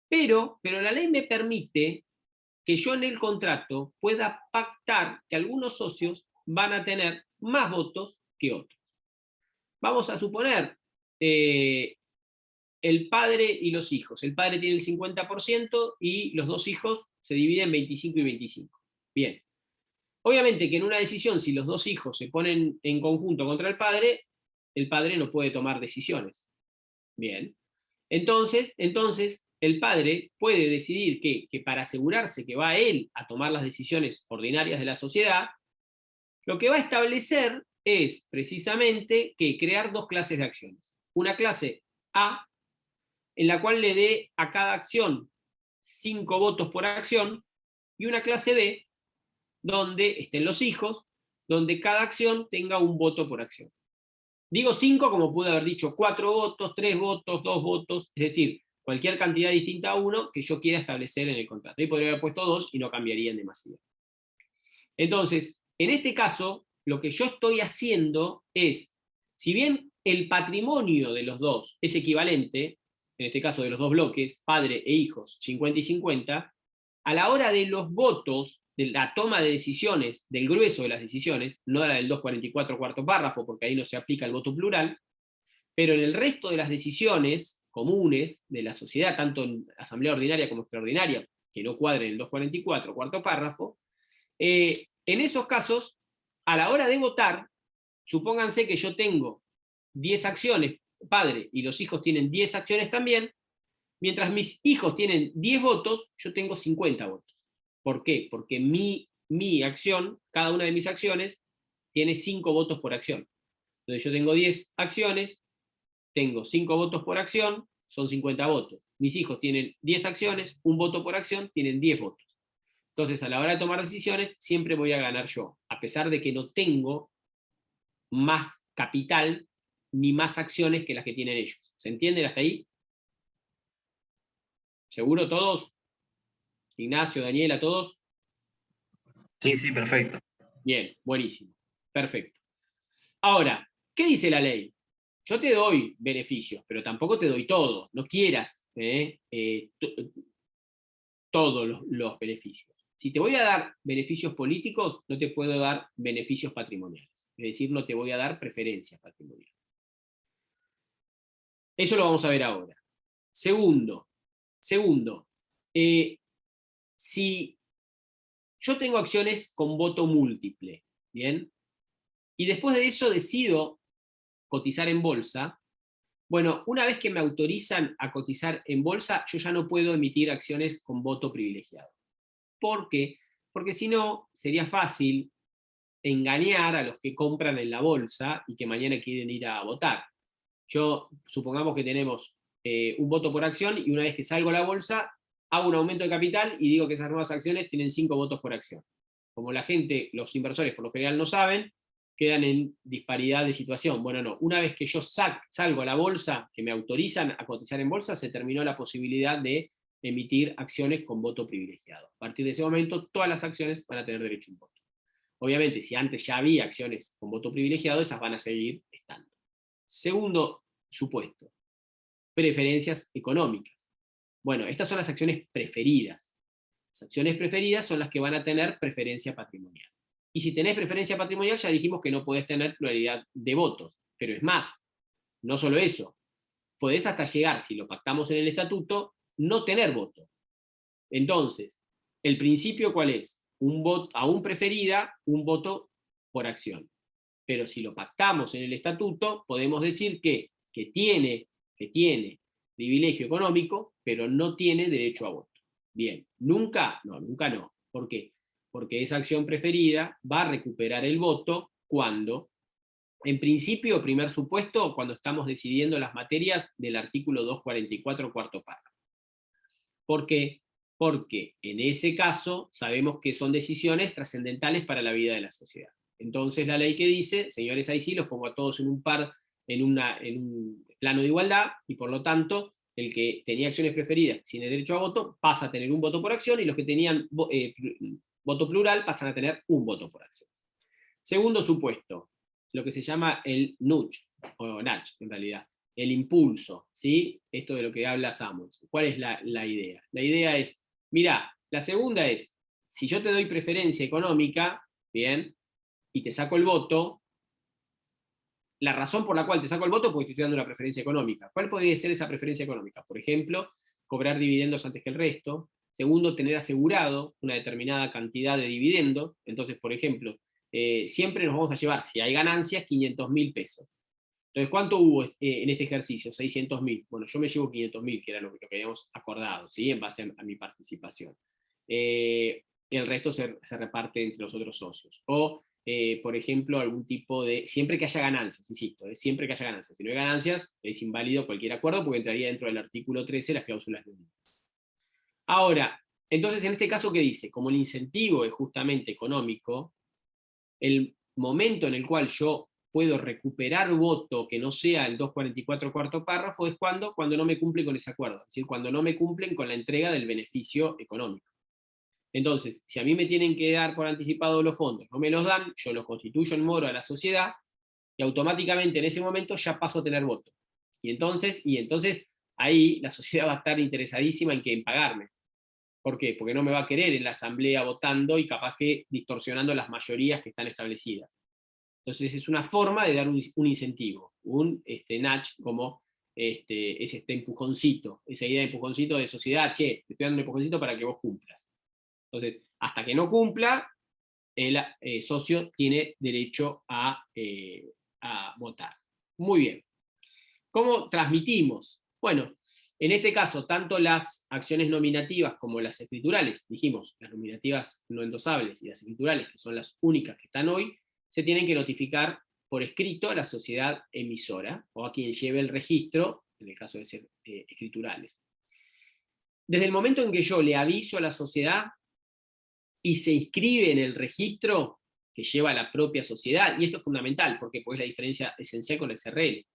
Pero la ley me permite que yo en el contrato pueda pactar que algunos socios van a tener más votos que otros. Vamos a suponer el padre y los hijos. El padre tiene el 50% y los dos hijos se dividen 25 y 25. Bien. Obviamente que en una decisión, si los dos hijos se ponen en conjunto contra el padre no puede tomar decisiones. Bien. Entonces el padre puede decidir que para asegurarse que va él a tomar las decisiones ordinarias de la sociedad, lo que va a establecer es precisamente que crear dos clases de acciones. Una clase A, en la cual le dé a cada acción 5 votos por acción, y una clase B, donde estén los hijos, donde cada acción tenga un voto por acción. Digo 5 como pude haber dicho 4 votos, 3 votos, 2 votos, es decir, cualquier cantidad distinta a 1 que yo quiera establecer en el contrato. Ahí podría haber puesto 2 y no cambiaría en demasía. Entonces, en este caso, lo que yo estoy haciendo es, si bien el patrimonio de los dos es equivalente, en este caso de los dos bloques, padre e hijos, 50 y 50, a la hora de los votos, de la toma de decisiones, del grueso de las decisiones, no la del 244 cuarto párrafo, porque ahí no se aplica el voto plural, pero en el resto de las decisiones comunes de la sociedad, tanto en asamblea ordinaria como extraordinaria, que no cuadren el 244 cuarto párrafo, en esos casos, a la hora de votar, supónganse que yo tengo 10 acciones, padre, y los hijos tienen 10 acciones también, mientras mis hijos tienen 10 votos, yo tengo 50 votos. ¿Por qué? Porque mi acción, cada una de mis acciones, tiene 5 votos por acción. Entonces yo tengo 10 acciones, tengo 5 votos por acción, son 50 votos. Mis hijos tienen 10 acciones, un voto por acción, tienen 10 votos. Entonces, a la hora de tomar decisiones, siempre voy a ganar yo, a pesar de que no tengo más capital ni más acciones que las que tienen ellos. ¿Se entienden hasta ahí? ¿Seguro todos? Ignacio, Daniela, ¿todos? Sí, sí, perfecto. Bien, buenísimo. Perfecto. Ahora, ¿qué dice la ley? Yo te doy beneficios, pero tampoco te doy todo. No quieras todos los beneficios. Si te voy a dar beneficios políticos, no te puedo dar beneficios patrimoniales. Es decir, no te voy a dar preferencias patrimoniales. Eso lo vamos a ver ahora. Segundo, si yo tengo acciones con voto múltiple, ¿bien? Y después de eso decido cotizar en bolsa, bueno, una vez que me autorizan a cotizar en bolsa, yo ya no puedo emitir acciones con voto privilegiado. ¿Por qué? Porque si no, sería fácil engañar a los que compran en la bolsa y que mañana quieren ir a votar. Supongamos que tenemos un voto por acción y una vez que salgo a la bolsa, hago un aumento de capital y digo que esas nuevas acciones tienen 5 votos por acción. Como la gente, los inversores por lo general no saben, quedan en disparidad de situación. Bueno, no, una vez que yo salgo a la bolsa, que me autorizan a cotizar en bolsa, se terminó la posibilidad de emitir acciones con voto privilegiado. A partir de ese momento, todas las acciones van a tener derecho a un voto. Obviamente, si antes ya había acciones con voto privilegiado, esas van a seguir estando. Segundo supuesto, preferencias económicas. Bueno, estas son las acciones preferidas. Las acciones preferidas son las que van a tener preferencia patrimonial. Y si tenés preferencia patrimonial, ya dijimos que no podés tener pluralidad de votos. Pero es más, no solo eso, podés hasta llegar, si lo pactamos en el estatuto, no tener voto. Entonces, ¿el principio cuál es? Un voto, aún preferida, un voto por acción. Pero si lo pactamos en el estatuto, podemos decir que tiene privilegio económico, pero no tiene derecho a voto. Bien, nunca no. ¿Por qué? Porque esa acción preferida va a recuperar el voto cuando, en principio, primer supuesto, cuando estamos decidiendo las materias del artículo 244, cuarto párrafo. ¿Por qué? Porque en ese caso sabemos que son decisiones trascendentales para la vida de la sociedad. Entonces la ley que dice, señores, ahí sí los pongo a todos en un plano de igualdad, y por lo tanto, el que tenía acciones preferidas sin el derecho a voto, pasa a tener un voto por acción, y los que tenían voto plural pasan a tener un voto por acción. Segundo supuesto, lo que se llama el nudge, o nudge en realidad, el impulso, ¿sí? Esto de lo que habla Samuels. ¿Cuál es la idea? La idea es, mirá, la segunda es, si yo te doy preferencia económica, bien, y te saco el voto, la razón por la cual te saco el voto es porque te estoy dando una preferencia económica. ¿Cuál podría ser esa preferencia económica? Por ejemplo, cobrar dividendos antes que el resto. Segundo, tener asegurado una determinada cantidad de dividendos. Entonces, por ejemplo, siempre nos vamos a llevar, si hay ganancias, 500.000 pesos. Entonces, ¿cuánto hubo en este ejercicio? 600.000. Bueno, yo me llevo 500.000, que era lo que habíamos acordado, ¿sí? En base a mi participación. El resto se reparte entre los otros socios. O, por ejemplo, algún tipo de... Siempre que haya ganancias, insisto, siempre que haya ganancias. Si no hay ganancias, es inválido cualquier acuerdo porque entraría dentro del artículo 13 las cláusulas de unión. Ahora, entonces, en este caso, ¿qué dice? Como el incentivo es justamente económico, el momento en el cual yo puedo recuperar voto que no sea el 244 cuarto párrafo es cuando no me cumple con ese acuerdo, es decir, cuando no me cumplen con la entrega del beneficio económico. Entonces, si a mí me tienen que dar por anticipado los fondos, no me los dan, yo los constituyo en moro a la sociedad, y automáticamente en ese momento ya paso a tener voto. Y entonces ahí la sociedad va a estar interesadísima en pagarme. ¿Por qué? Porque no me va a querer en la asamblea votando y capaz que distorsionando las mayorías que están establecidas. Entonces es una forma de dar un incentivo, un nudge, como es este empujoncito, esa idea de empujoncito de sociedad, che, te estoy dando un empujoncito para que vos cumplas. Entonces, hasta que no cumpla, el socio tiene derecho a votar. Muy bien. ¿Cómo transmitimos? Bueno, en este caso, tanto las acciones nominativas como las escriturales, dijimos, las nominativas no endosables y las escriturales, que son las únicas que están hoy, se tienen que notificar por escrito a la sociedad emisora, o a quien lleve el registro, en el caso de ser escriturales. Desde el momento en que yo le aviso a la sociedad y se inscribe en el registro que lleva la propia sociedad, y esto es fundamental, porque es la diferencia esencial con la SRL.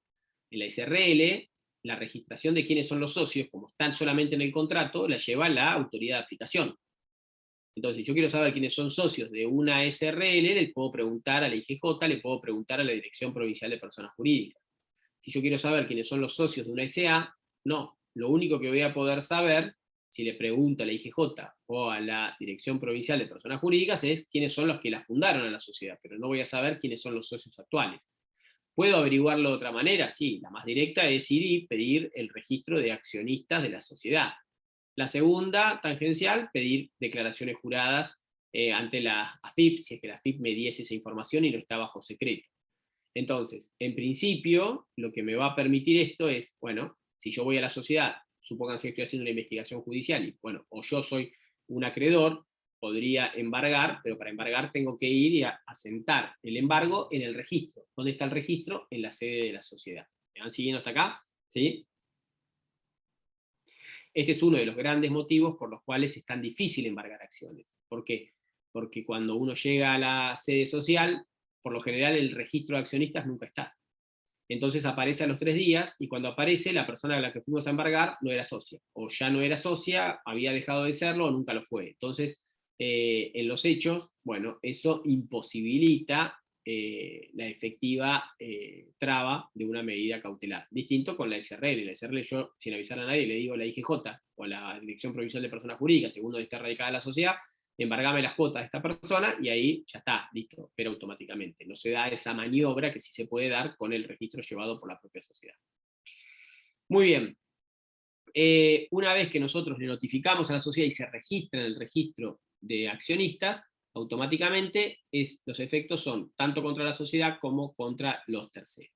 En la SRL, la registración de quiénes son los socios, como están solamente en el contrato, la lleva la autoridad de aplicación. Entonces, si yo quiero saber quiénes son socios de una SRL, le puedo preguntar a la IGJ, le puedo preguntar a la Dirección Provincial de Personas Jurídicas. Si yo quiero saber quiénes son los socios de una SA, no. Lo único que voy a poder saber, si le pregunto a la IGJ o a la Dirección Provincial de Personas Jurídicas, es quiénes son los que la fundaron a la sociedad, pero no voy a saber quiénes son los socios actuales. ¿Puedo averiguarlo de otra manera? Sí, la más directa es ir y pedir el registro de accionistas de la sociedad. La segunda, tangencial, pedir declaraciones juradas ante la AFIP, si es que la AFIP me diese esa información y no está bajo secreto. Entonces, en principio, lo que me va a permitir esto es, bueno, si yo voy a la sociedad, supónganse que estoy haciendo una investigación judicial, y bueno, o yo soy un acreedor, podría embargar, pero para embargar tengo que ir y asentar el embargo en el registro. ¿Dónde está el registro? En la sede de la sociedad. ¿Me van siguiendo hasta acá? ¿Sí? Este es uno de los grandes motivos por los cuales es tan difícil embargar acciones. ¿Por qué? Porque cuando uno llega a la sede social, por lo general el registro de accionistas nunca está. Entonces aparece a los 3 días, y cuando aparece, la persona a la que fuimos a embargar no era socia, o ya no era socia, había dejado de serlo, o nunca lo fue. Entonces, en los hechos, bueno, eso imposibilita la efectiva traba de una medida cautelar. Distinto con la SRL. La SRL yo, sin avisar a nadie, le digo a la IGJ o a la Dirección Provincial de Personas Jurídicas, según donde esté radicada la sociedad, embargame las cuotas de esta persona, y ahí ya está, listo, pero automáticamente. No se da esa maniobra que sí se puede dar con el registro llevado por la propia sociedad. Muy bien. Una vez que nosotros le notificamos a la sociedad y se registra en el registro de accionistas, automáticamente los efectos son tanto contra la sociedad como contra los terceros.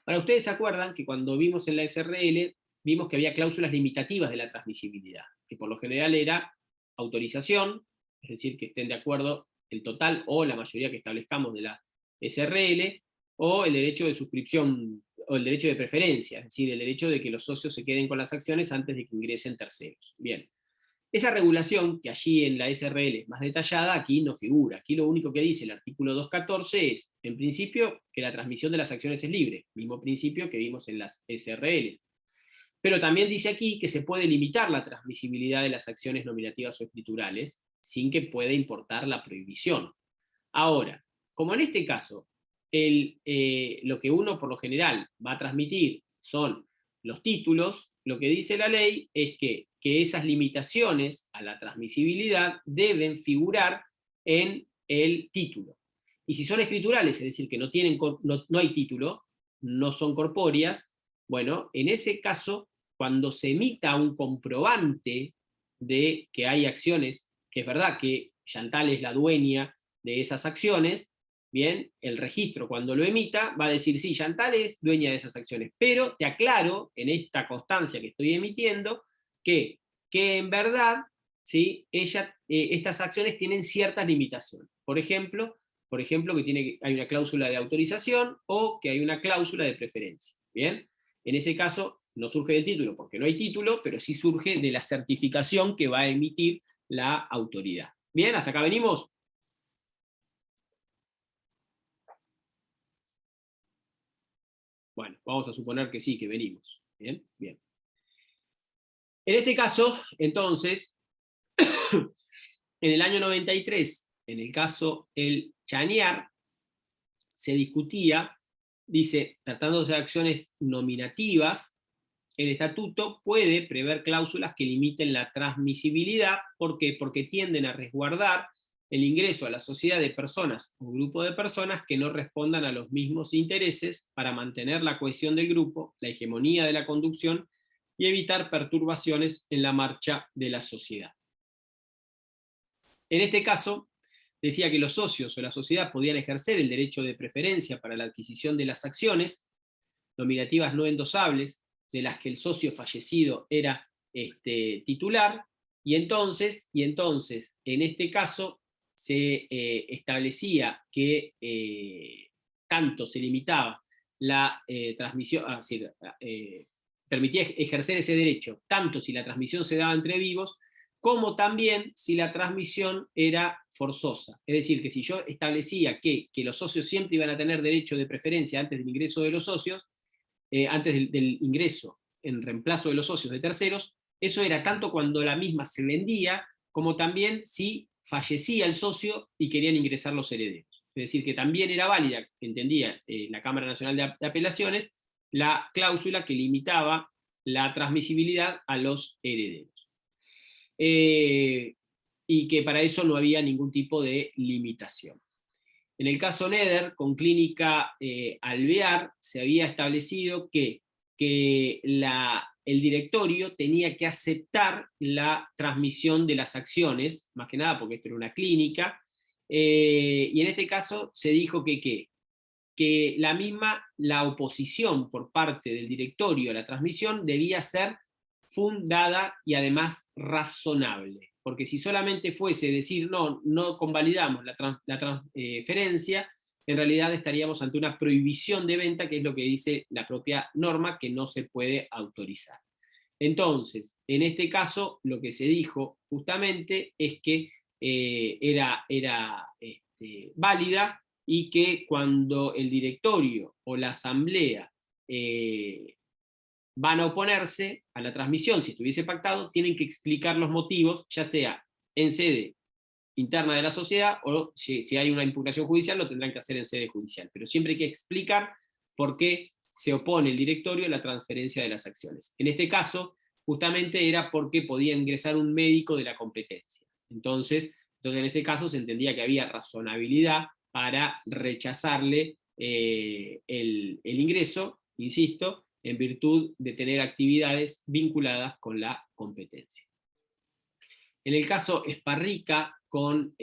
Ahora, ustedes se acuerdan que cuando vimos en la SRL, vimos que había cláusulas limitativas de la transmisibilidad, que por lo general era autorización, es decir, que estén de acuerdo el total o la mayoría que establezcamos de la SRL, o el derecho de suscripción, o el derecho de preferencia, es decir, el derecho de que los socios se queden con las acciones antes de que ingresen terceros. Bien. Esa regulación, que allí en la SRL es más detallada, aquí no figura. Aquí lo único que dice el artículo 214 es, en principio, que la transmisión de las acciones es libre, mismo principio que vimos en las SRL. Pero también dice aquí que se puede limitar la transmisibilidad de las acciones nominativas o escriturales sin que pueda importar la prohibición. Ahora, como en este caso, lo que uno por lo general va a transmitir son los títulos, lo que dice la ley es que esas limitaciones a la transmisibilidad deben figurar en el título. Y si son escriturales, es decir, que no hay título, no son corpóreas, bueno, en ese caso, cuando se emita un comprobante de que hay acciones, que es verdad que Chantal es la dueña de esas acciones, bien, el registro cuando lo emita va a decir, sí, Chantal es dueña de esas acciones, pero te aclaro en esta constancia que estoy emitiendo que en verdad, ¿sí? Estas acciones tienen ciertas limitaciones. Por ejemplo que hay una cláusula de autorización o que hay una cláusula de preferencia. Bien, en ese caso no surge del título porque no hay título, pero sí surge de la certificación que va a emitir la autoridad. Bien, hasta acá venimos. Bueno, vamos a suponer que sí, que venimos. Bien, bien. En este caso, entonces, en el año 93, en el caso El Chañar, se discutía, dice, tratándose de acciones nominativas, el estatuto puede prever cláusulas que limiten la transmisibilidad. ¿Por qué? Porque tienden a resguardar el ingreso a la sociedad de personas o grupo de personas que no respondan a los mismos intereses para mantener la cohesión del grupo, la hegemonía de la conducción y evitar perturbaciones en la marcha de la sociedad. En este caso, decía que los socios o la sociedad podían ejercer el derecho de preferencia para la adquisición de las acciones nominativas no endosables, de las que el socio fallecido era titular, y entonces, en este caso, se establecía que tanto se limitaba la transmisión, es decir, permitía ejercer ese derecho, tanto si la transmisión se daba entre vivos, como también si la transmisión era forzosa. Es decir, que si yo establecía que los socios siempre iban a tener derecho de preferencia antes del ingreso de los socios, antes del ingreso en reemplazo de los socios de terceros, eso era tanto cuando la misma se vendía, como también si fallecía el socio y querían ingresar los herederos. Es decir, que también era válida, entendía la Cámara Nacional de Apelaciones, la cláusula que limitaba la transmisibilidad a los herederos. Y que para eso no había ningún tipo de limitación. En el caso Neder, con Clínica Alvear, se había establecido que el directorio tenía que aceptar la transmisión de las acciones, más que nada porque esto era una clínica, y en este caso se dijo que la oposición por parte del directorio a la transmisión debía ser fundada y además razonable. Porque si solamente fuese decir no convalidamos la transferencia, en realidad estaríamos ante una prohibición de venta, que es lo que dice la propia norma, que no se puede autorizar. Entonces, en este caso, lo que se dijo justamente es que era válida, y que cuando el directorio o la asamblea van a oponerse a la transmisión, si estuviese pactado, tienen que explicar los motivos, ya sea en sede interna de la sociedad, o si hay una impugnación judicial, lo tendrán que hacer en sede judicial. Pero siempre hay que explicar por qué se opone el directorio a la transferencia de las acciones. En este caso, justamente era porque podía ingresar un médico de la competencia. Entonces en ese caso se entendía que había razonabilidad para rechazarle el ingreso, insisto, en virtud de tener actividades vinculadas con la competencia. En el caso Esparrica con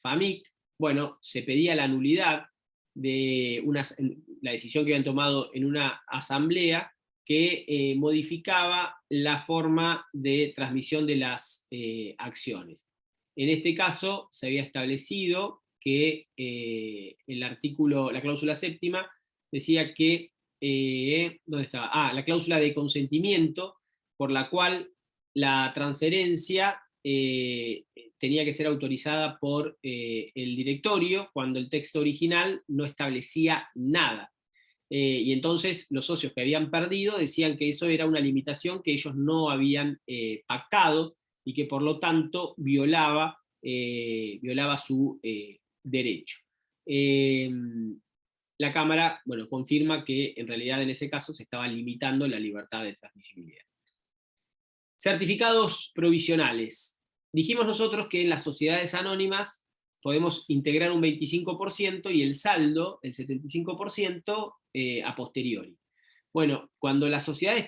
FAMIC, bueno, se pedía la nulidad de la decisión que habían tomado en una asamblea que modificaba la forma de transmisión de las acciones. En este caso se había establecido que la cláusula séptima decía que, ¿dónde estaba? La cláusula de consentimiento, por la cual la transferencia tenía que ser autorizada por el directorio, cuando el texto original no establecía nada. Y entonces los socios que habían perdido decían que eso era una limitación que ellos no habían pactado, y que por lo tanto violaba su derecho. La Cámara, bueno, confirma que en realidad en ese caso se estaba limitando la libertad de transmisibilidad. Certificados provisionales. Dijimos nosotros que en las sociedades anónimas podemos integrar un 25% y el saldo, el 75%, a posteriori. Bueno, cuando las acciones,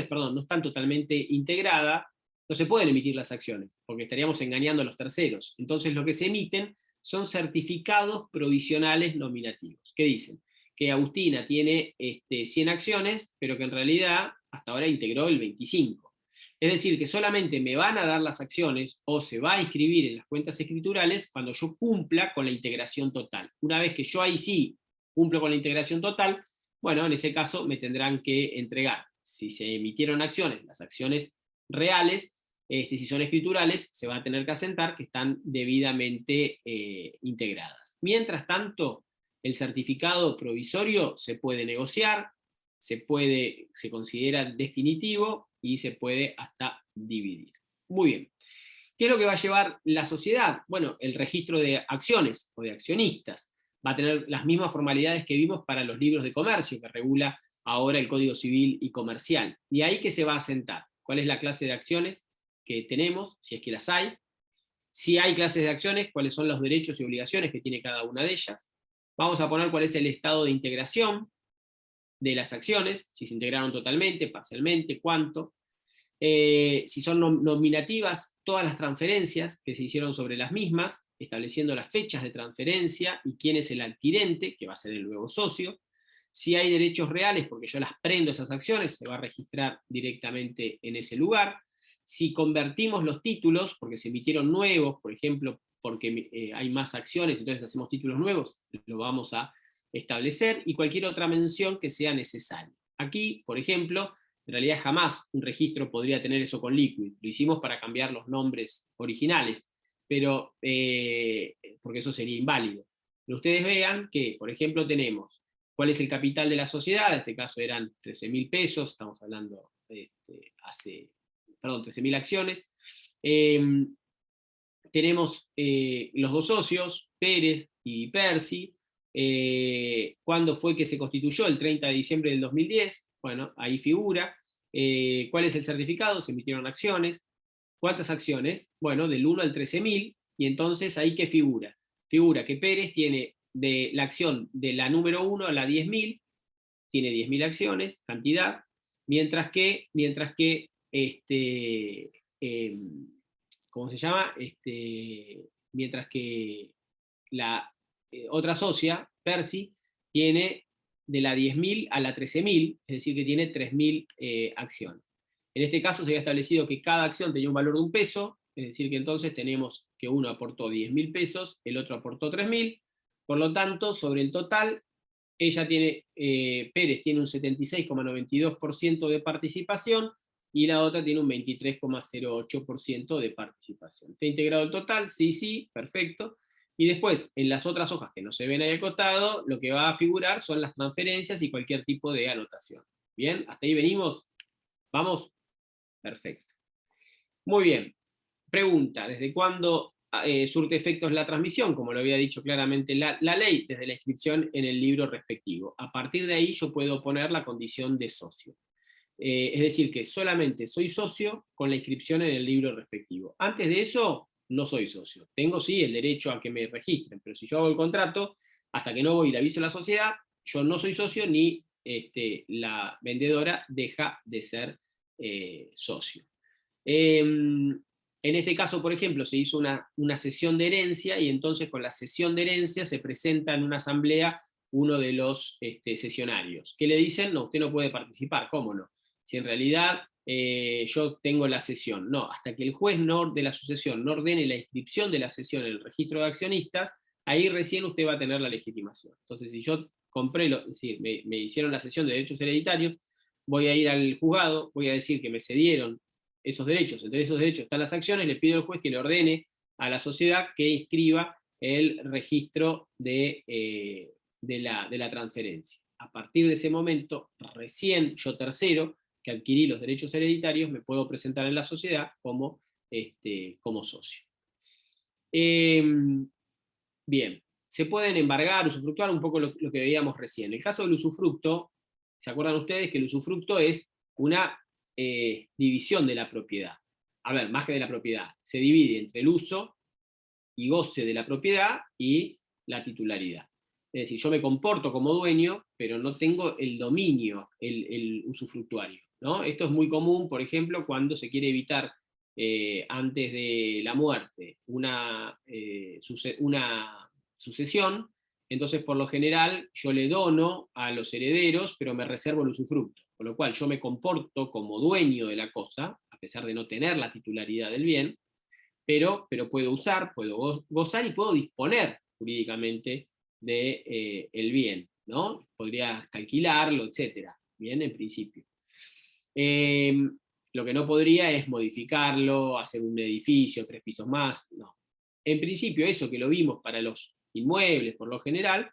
no están totalmente integradas, no se pueden emitir las acciones, porque estaríamos engañando a los terceros. Entonces lo que se emiten son certificados provisionales nominativos. ¿Qué dicen? Que Agustina tiene 100 acciones, pero que en realidad hasta ahora integró el 25%. Es decir, que solamente me van a dar las acciones o se va a inscribir en las cuentas escriturales cuando yo cumpla con la integración total. Una vez que yo ahí sí cumplo con la integración total, bueno, en ese caso me tendrán que entregar, si se emitieron acciones, las acciones reales, si son escriturales, se va a tener que asentar que están debidamente integradas. Mientras tanto, El certificado provisorio se puede negociar, se considera definitivo y se puede hasta dividir. Muy bien. ¿Qué es lo que va a llevar la sociedad? Bueno, el registro de acciones o de accionistas. Va a tener las mismas formalidades que vimos para los libros de comercio, que regula ahora el Código Civil y Comercial. ¿Y ahí qué se va a asentar? ¿Cuál es la clase de acciones que tenemos, si es que las hay? Si hay clases de acciones, cuáles son los derechos y obligaciones que tiene cada una de ellas. Vamos a poner cuál es el estado de integración de las acciones, si se integraron totalmente, parcialmente, cuánto. Si son nominativas, todas las transferencias que se hicieron sobre las mismas, estableciendo las fechas de transferencia y quién es el adquirente, que va a ser el nuevo socio. Si hay derechos reales, porque yo las prendo esas acciones, se va a registrar directamente en ese lugar. Si convertimos los títulos, porque se emitieron nuevos, por ejemplo, porque hay más acciones, entonces hacemos títulos nuevos, lo vamos a establecer, y cualquier otra mención que sea necesaria. Aquí, por ejemplo, en realidad jamás un registro podría tener eso con Liquid. Lo hicimos para cambiar los nombres originales, pero, porque eso sería inválido. Pero ustedes vean que, por ejemplo, tenemos cuál es el capital de la sociedad, en este caso eran 13.000 pesos, estamos hablando 13.000 acciones. Tenemos los dos socios, Pérez y Percy. ¿Cuándo fue que se constituyó? El 30 de diciembre del 2010. Bueno, ahí figura. ¿Cuál es el certificado? Se emitieron acciones. ¿Cuántas acciones? Bueno, del 1 al 13.000, y entonces ahí ¿qué figura? Figura que Pérez tiene de la acción de la número 1 a la 10.000, tiene 10.000 acciones, cantidad, mientras que ¿cómo se llama? Mientras que la otra socia, Percy, tiene de la 10.000 a la 13.000, es decir, que tiene 3.000 acciones. En este caso se había establecido que cada acción tenía un valor de $1, es decir, que entonces tenemos que uno aportó 10.000 pesos, el otro aportó 3.000, por lo tanto, sobre el total, ella tiene, Pérez tiene un 76,92% de participación, y la otra tiene un 23,08% de participación. ¿Está integrado el total? Sí, sí, perfecto. Y después, en las otras hojas que no se ven ahí acotado, lo que va a figurar son las transferencias y cualquier tipo de anotación. ¿Bien? ¿Hasta ahí venimos? ¿Vamos? Perfecto. Muy bien. Pregunta, ¿desde cuándo surte efectos la transmisión? Como lo había dicho claramente la ley, desde la inscripción en el libro respectivo. A partir de ahí yo puedo poner la condición de socio. Es decir, que solamente soy socio con la inscripción en el libro respectivo. Antes de eso, no soy socio. Tengo sí el derecho a que me registren, pero si yo hago el contrato, hasta que no voy y le aviso a la sociedad, yo no soy socio, ni la vendedora deja de ser socio. En este caso, por ejemplo, se hizo una cesión de herencia, y entonces con la cesión de herencia se presenta en una asamblea uno de los sesionarios, que le dicen, no, usted no puede participar. ¿Cómo no? Si en realidad yo tengo la cesión. No, hasta que el juez de la sucesión no ordene la inscripción de la cesión en el registro de accionistas, ahí recién usted va a tener la legitimación. Entonces, si yo compré, es decir, me hicieron la cesión de derechos hereditarios, voy a ir al juzgado, voy a decir que me cedieron esos derechos, entre esos derechos están las acciones, le pido al juez que le ordene a la sociedad que inscriba el registro de la transferencia. A partir de ese momento, recién yo, tercero, que adquirí los derechos hereditarios, me puedo presentar en la sociedad como socio. Bien, se pueden embargar, usufructuar, un poco lo que veíamos recién. El caso del usufructo, ¿se acuerdan ustedes que el usufructo es una división de la propiedad? A ver, más que de la propiedad, se divide entre el uso y goce de la propiedad y la titularidad. Es decir, yo me comporto como dueño, pero no tengo el dominio, el usufructuario, ¿no? Esto es muy común, por ejemplo, cuando se quiere evitar antes de la muerte una sucesión. Entonces, por lo general, yo le dono a los herederos, pero me reservo el usufructo. Con lo cual, yo me comporto como dueño de la cosa, a pesar de no tener la titularidad del bien, pero puedo usar, puedo gozar y puedo disponer jurídicamente del bien, ¿no? Podría hasta alquilarlo, etc. Bien, en principio. Lo que no podría es modificarlo, hacer un edificio, 3 pisos más, no. En principio, eso que lo vimos para los inmuebles, por lo general,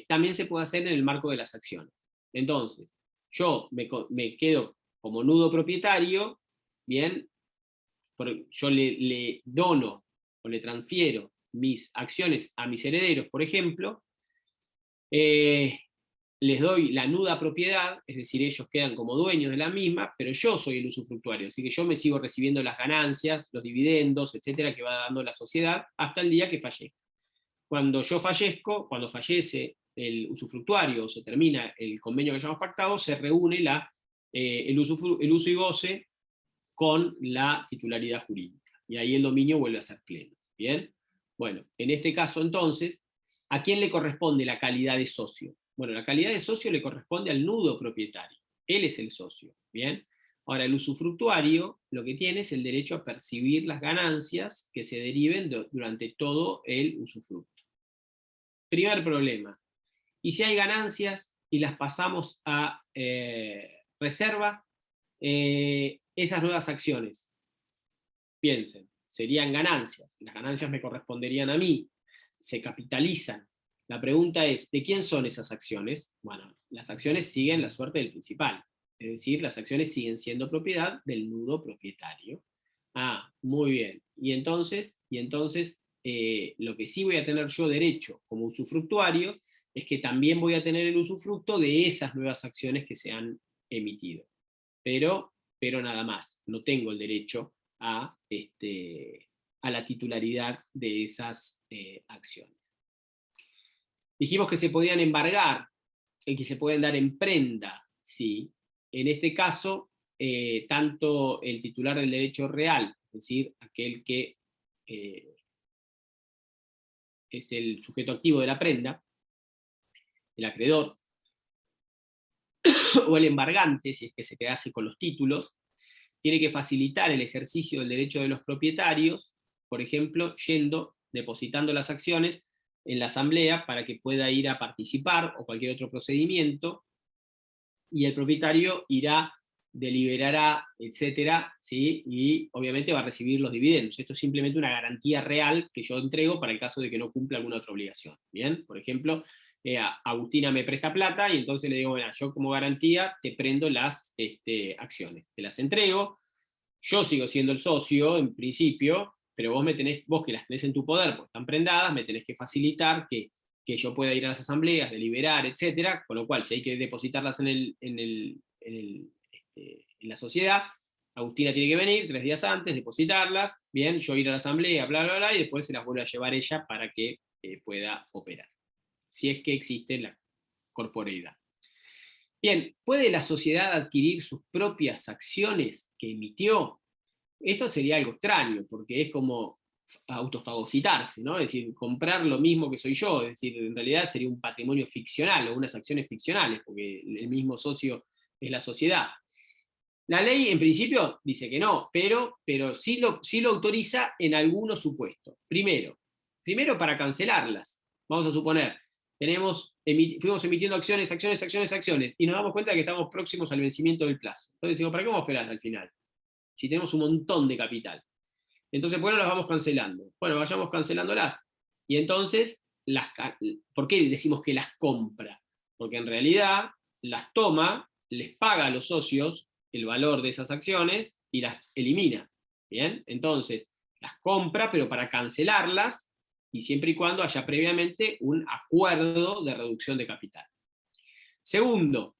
también se puede hacer en el marco de las acciones. Entonces, yo me quedo como nudo propietario, ¿bien? Yo le dono o le transfiero mis acciones a mis herederos, por ejemplo, les doy la nuda propiedad, es decir, ellos quedan como dueños de la misma, pero yo soy el usufructuario, así que yo me sigo recibiendo las ganancias, los dividendos, etcétera, que va dando la sociedad hasta el día que fallezca. Cuando yo fallezco, cuando fallece el usufructuario, o se termina el convenio que hayamos pactado, se reúne el uso y goce con la titularidad jurídica, y ahí el dominio vuelve a ser pleno. ¿Bien? Bueno, en este caso entonces, ¿a quién le corresponde la calidad de socio? Bueno, la calidad de socio le corresponde al nudo propietario. Él es el socio. ¿Bien? Ahora, el usufructuario lo que tiene es el derecho a percibir las ganancias que se deriven durante todo el usufructo. Primer problema. ¿Y si hay ganancias y las pasamos a reserva? Esas nuevas acciones, piensen, serían ganancias. Las ganancias me corresponderían a mí. Se capitalizan. La pregunta es, ¿de quién son esas acciones? Bueno, las acciones siguen la suerte del principal. Es decir, las acciones siguen siendo propiedad del nudo propietario. Ah, muy bien. Y entonces lo que sí voy a tener yo derecho como usufructuario es que también voy a tener el usufructo de esas nuevas acciones que se han emitido. Pero nada más. No tengo el derecho a la titularidad de esas acciones. Dijimos que se podían embargar, que se pueden dar en prenda, sí. En este caso, tanto el titular del derecho real, es decir, aquel que es el sujeto activo de la prenda, el acreedor, o el embargante, si es que se quedase con los títulos, tiene que facilitar el ejercicio del derecho de los propietarios, por ejemplo, depositando las acciones en la asamblea para que pueda ir a participar o cualquier otro procedimiento, y el propietario irá, deliberará, etcétera, ¿sí? Y obviamente va a recibir los dividendos. Esto es simplemente una garantía real que yo entrego para el caso de que no cumpla alguna otra obligación. ¿Bien? Por ejemplo, Agustina me presta plata y entonces le digo, bueno, yo como garantía te prendo las acciones, te las entrego, yo sigo siendo el socio en principio, pero vos que las tenés en tu poder, porque están prendadas, me tenés que facilitar que yo pueda ir a las asambleas, deliberar, etcétera, con lo cual si hay que depositarlas en la sociedad, Agustina tiene que venir 3 días antes, depositarlas, bien, yo ir a la asamblea, bla, bla, bla, y después se las vuelve a llevar ella para que pueda operar, si es que existe la corporeidad. Bien, ¿puede la sociedad adquirir sus propias acciones que emitió? Esto sería algo extraño, porque es como autofagocitarse, ¿no? Es decir, comprar lo mismo que soy yo, es decir, en realidad sería un patrimonio ficcional o unas acciones ficcionales, porque el mismo socio es la sociedad. La ley en principio dice que no, pero sí lo autoriza en algunos supuestos. Primero para cancelarlas. Vamos a suponer, fuimos emitiendo acciones, y nos damos cuenta de que estamos próximos al vencimiento del plazo. Entonces decimos, ¿para qué vamos a esperar al final? Si tenemos un montón de capital. Entonces, bueno, las vamos cancelando. Bueno, vayamos cancelándolas. Y entonces, ¿por qué decimos que las compra? Porque en realidad las toma, les paga a los socios el valor de esas acciones y las elimina. ¿Bien? Entonces, las compra, pero para cancelarlas, y siempre y cuando haya previamente un acuerdo de reducción de capital. Segundo,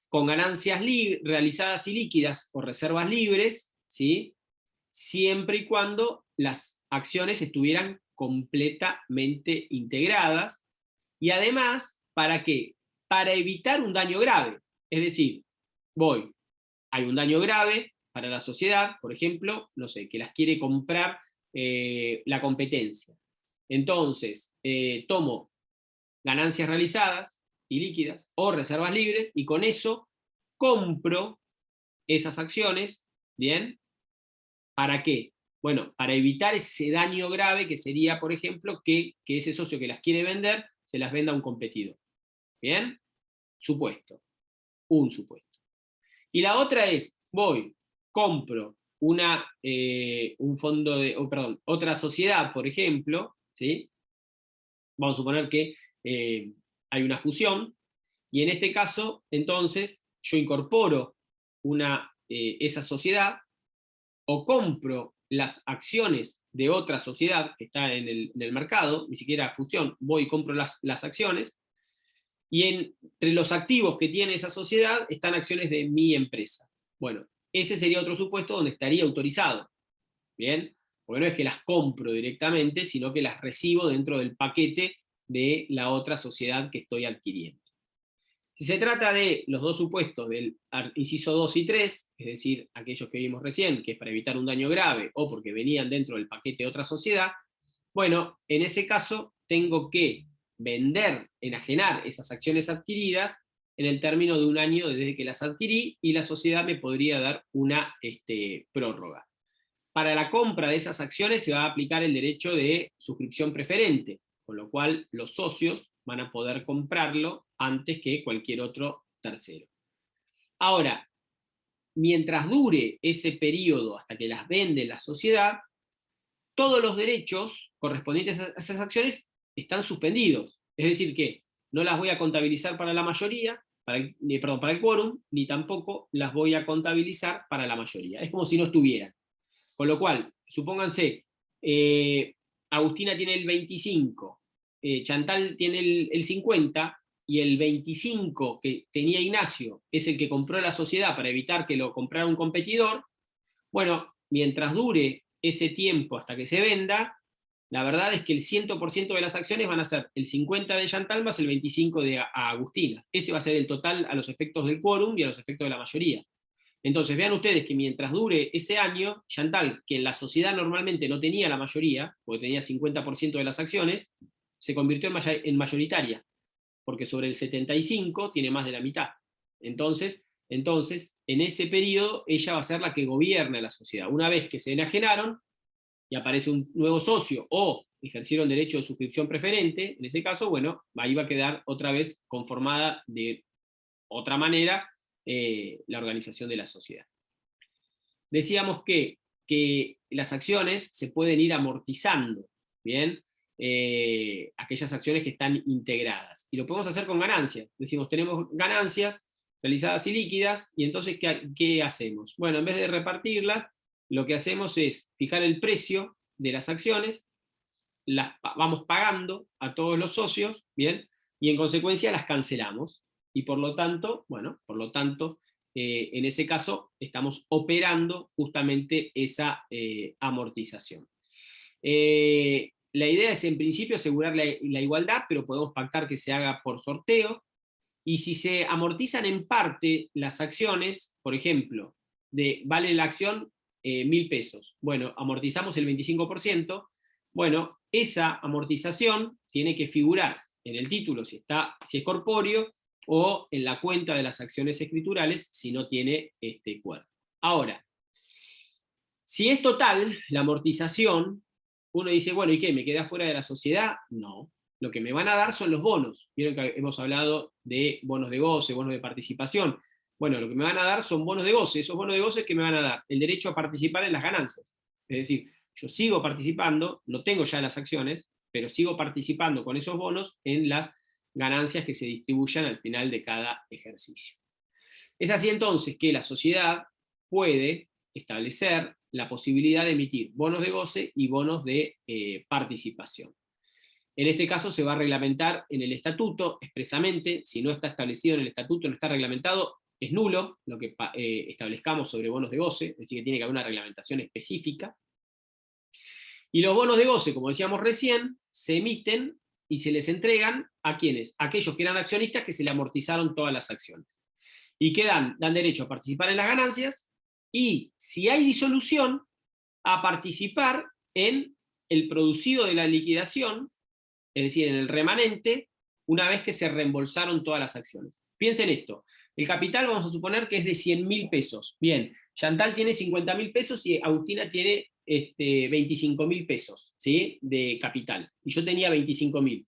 con ganancias realizadas y líquidas o reservas libres, ¿sí? Siempre y cuando las acciones estuvieran completamente integradas, y además, ¿para qué? Para evitar un daño grave. Es decir, hay un daño grave para la sociedad, por ejemplo, no sé, que las quiere comprar la competencia. Entonces, tomo ganancias realizadas y líquidas o reservas libres, y con eso compro esas acciones, ¿bien? ¿Para qué? Bueno, para evitar ese daño grave que sería, por ejemplo, que ese socio que las quiere vender se las venda a un competidor. ¿Bien? Supuesto. Un supuesto. Y la otra es, compro otra sociedad, por ejemplo, ¿sí? Vamos a suponer que hay una fusión, y en este caso, entonces, yo incorporo esa sociedad, o compro las acciones de otra sociedad que está en el mercado, ni siquiera fusión, voy y compro las acciones, y entre los activos que tiene esa sociedad están acciones de mi empresa. Bueno, ese sería otro supuesto donde estaría autorizado, ¿bien? Porque no es que las compro directamente, sino que las recibo dentro del paquete de la otra sociedad que estoy adquiriendo. Si se trata de los dos supuestos del inciso 2 y 3, es decir, aquellos que vimos recién, que es para evitar un daño grave o porque venían dentro del paquete de otra sociedad, bueno, en ese caso tengo que vender, enajenar esas acciones adquiridas en el término de un año desde que las adquirí, y la sociedad me podría dar una prórroga. Para la compra de esas acciones se va a aplicar el derecho de suscripción preferente, con lo cual los socios van a poder comprarlo antes que cualquier otro tercero. Ahora, mientras dure ese periodo hasta que las vende la sociedad, todos los derechos correspondientes a esas acciones están suspendidos. Es decir, que no las voy a contabilizar para la mayoría, para el quórum, ni tampoco las voy a contabilizar para la mayoría. Es como si no estuvieran. Con lo cual, supónganse, Agustina tiene el 25, Chantal tiene el 50, y el 25 que tenía Ignacio es el que compró la sociedad para evitar que lo comprara un competidor. Bueno, mientras dure ese tiempo hasta que se venda, la verdad es que el 100% de las acciones van a ser el 50 de Chantal más el 25 de Agustina. Ese va a ser el total a los efectos del quórum y a los efectos de la mayoría. Entonces, vean ustedes que mientras dure ese año, Chantal, que en la sociedad normalmente no tenía la mayoría, porque tenía 50% de las acciones, se convirtió en mayoritaria, porque sobre el 75 tiene más de la mitad. Entonces, en ese periodo, ella va a ser la que gobierna la sociedad. Una vez que se enajenaron, y aparece un nuevo socio, o ejercieron derecho de suscripción preferente, en ese caso, bueno, ahí va a quedar otra vez conformada de otra manera la organización de la sociedad. Decíamos que las acciones se pueden ir amortizando, ¿bien? Aquellas acciones que están integradas. Y lo podemos hacer con ganancias. Decimos, tenemos ganancias realizadas y líquidas, y entonces, ¿qué hacemos? Bueno, en vez de repartirlas, lo que hacemos es fijar el precio de las acciones, las vamos pagando a todos los socios, ¿bien? Y en consecuencia las cancelamos. Y por lo tanto, en ese caso estamos operando justamente esa amortización. La idea es en principio asegurar la igualdad, pero podemos pactar que se haga por sorteo, y si se amortizan en parte las acciones, por ejemplo, vale la acción 1.000 pesos, bueno, amortizamos el 25%, bueno, esa amortización tiene que figurar en el título si es corpóreo, o en la cuenta de las acciones escriturales si no tiene cuerpo. Ahora, si es total la amortización, uno dice, bueno, ¿y qué? ¿Me quedé fuera de la sociedad? No. Lo que me van a dar son los bonos. Vieron que hemos hablado de bonos de goce, bonos de participación. Bueno, lo que me van a dar son bonos de goce. Esos bonos de goce que me van a dar el derecho a participar en las ganancias. Es decir, yo sigo participando, no tengo ya las acciones, pero sigo participando con esos bonos en las ganancias que se distribuyan al final de cada ejercicio. Es así entonces que la sociedad puede establecer la posibilidad de emitir bonos de goce y bonos de participación. En este caso se va a reglamentar en el estatuto expresamente. Si no está establecido en el estatuto, no está reglamentado, es nulo lo que establezcamos sobre bonos de goce, es decir, que tiene que haber una reglamentación específica. Y los bonos de goce, como decíamos recién, se emiten y se les entregan a quienes, aquellos que eran accionistas que se le amortizaron todas las acciones. Y que dan derecho a participar en las ganancias, y si hay disolución, a participar en el producido de la liquidación, es decir, en el remanente, una vez que se reembolsaron todas las acciones. Piensen esto, el capital vamos a suponer que es de 100.000 pesos. Bien, Chantal tiene 50.000 pesos y Agustina tiene 25.000 pesos, ¿sí?, de capital, y yo tenía 25.000.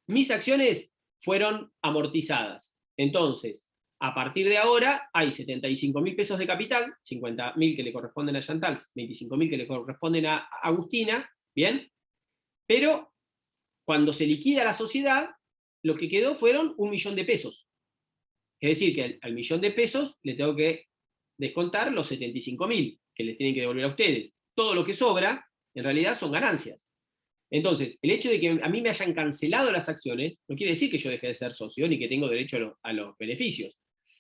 Mis acciones fueron amortizadas. Entonces, a partir de ahora hay 75.000 pesos de capital, 50.000 que le corresponden a Chantal, 25.000 que le corresponden a Agustina, ¿bien? Pero cuando se liquida la sociedad, lo que quedó fueron 1 millón de pesos. Es decir, que al millón de pesos le tengo que descontar los 75.000 que les tienen que devolver a ustedes. Todo lo que sobra, en realidad, son ganancias. Entonces, el hecho de que a mí me hayan cancelado las acciones, no quiere decir que yo deje de ser socio, ni que tengo derecho a los beneficios.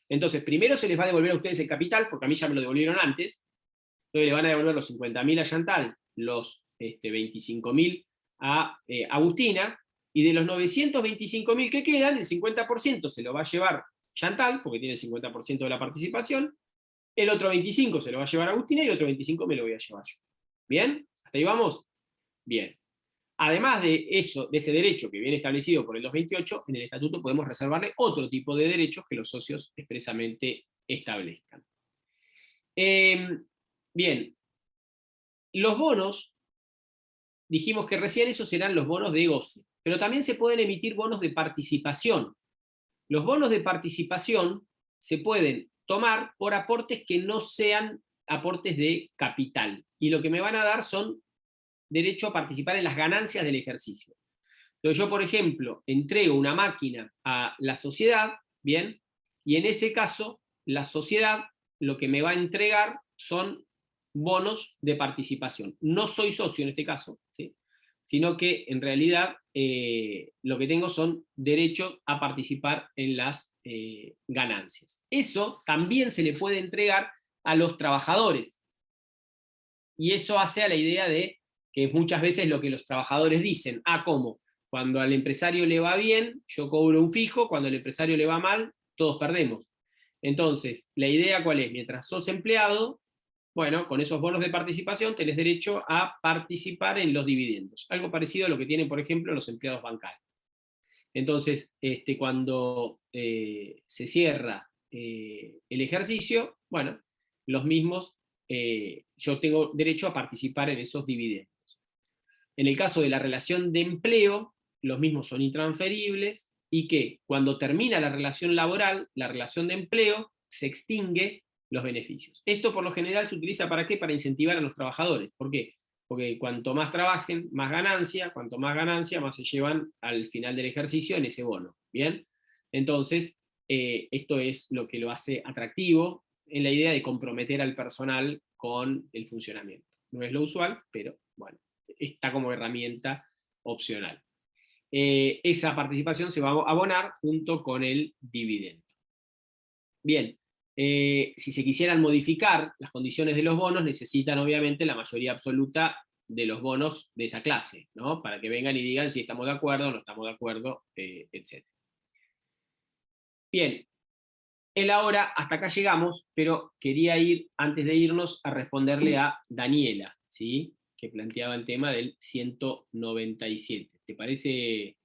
Entonces, primero se les va a devolver a ustedes el capital, porque a mí ya me lo devolvieron antes. Entonces le van a devolver los 50.000 a Chantal, los 25.000 a Agustina, y de los 925.000 que quedan, el 50% se lo va a llevar Chantal, porque tiene el 50% de la participación, el otro 25 se lo va a llevar Agustina, y el otro 25 me lo voy a llevar yo. ¿Bien? ¿Hasta ahí vamos? Bien. Además de eso, de ese derecho que viene establecido por el 228, en el estatuto podemos reservarle otro tipo de derechos que los socios expresamente establezcan. Bien, los bonos, dijimos que recién esos serán los bonos de goce, pero también se pueden emitir bonos de participación. Los bonos de participación se pueden tomar por aportes que no sean aportes de capital, y lo que me van a dar son derecho a participar en las ganancias del ejercicio. Entonces yo, por ejemplo, entrego una máquina a la sociedad, ¿bien? Y en ese caso, la sociedad lo que me va a entregar son bonos de participación. No soy socio en este caso, ¿sí? Sino que en realidad lo que tengo son derechos a participar en las ganancias. Eso también se le puede entregar a los trabajadores. Y eso hace a la idea de que muchas veces lo que los trabajadores dicen, ¿cómo? Cuando al empresario le va bien, yo cobro un fijo, cuando al empresario le va mal, todos perdemos. Entonces, la idea ¿cuál es? Mientras sos empleado, bueno, con esos bonos de participación tenés derecho a participar en los dividendos. Algo parecido a lo que tienen, por ejemplo, los empleados bancarios. Entonces, cuando se cierra el ejercicio, bueno, los mismos, yo tengo derecho a participar en esos dividendos. En el caso de la relación de empleo, los mismos son intransferibles, y que cuando termina la relación laboral, la relación de empleo, se extingue los beneficios. Esto por lo general se utiliza ¿para qué? Para incentivar a los trabajadores. ¿Por qué? Porque cuanto más trabajen, más ganancia, cuanto más ganancia, más se llevan al final del ejercicio en ese bono. ¿Bien? Entonces, esto es lo que lo hace atractivo en la idea de comprometer al personal con el funcionamiento. No es lo usual, pero bueno, está como herramienta opcional. Esa participación se va a abonar junto con el dividendo. Bien, si se quisieran modificar las condiciones de los bonos, necesitan obviamente la mayoría absoluta de los bonos de esa clase, ¿no? Para que vengan y digan si estamos de acuerdo o no estamos de acuerdo, etc. Bien, ahora hasta acá llegamos, pero quería ir, antes de irnos, a responderle a Daniela, ¿sí? Que planteaba el tema del 197. ¿Te parece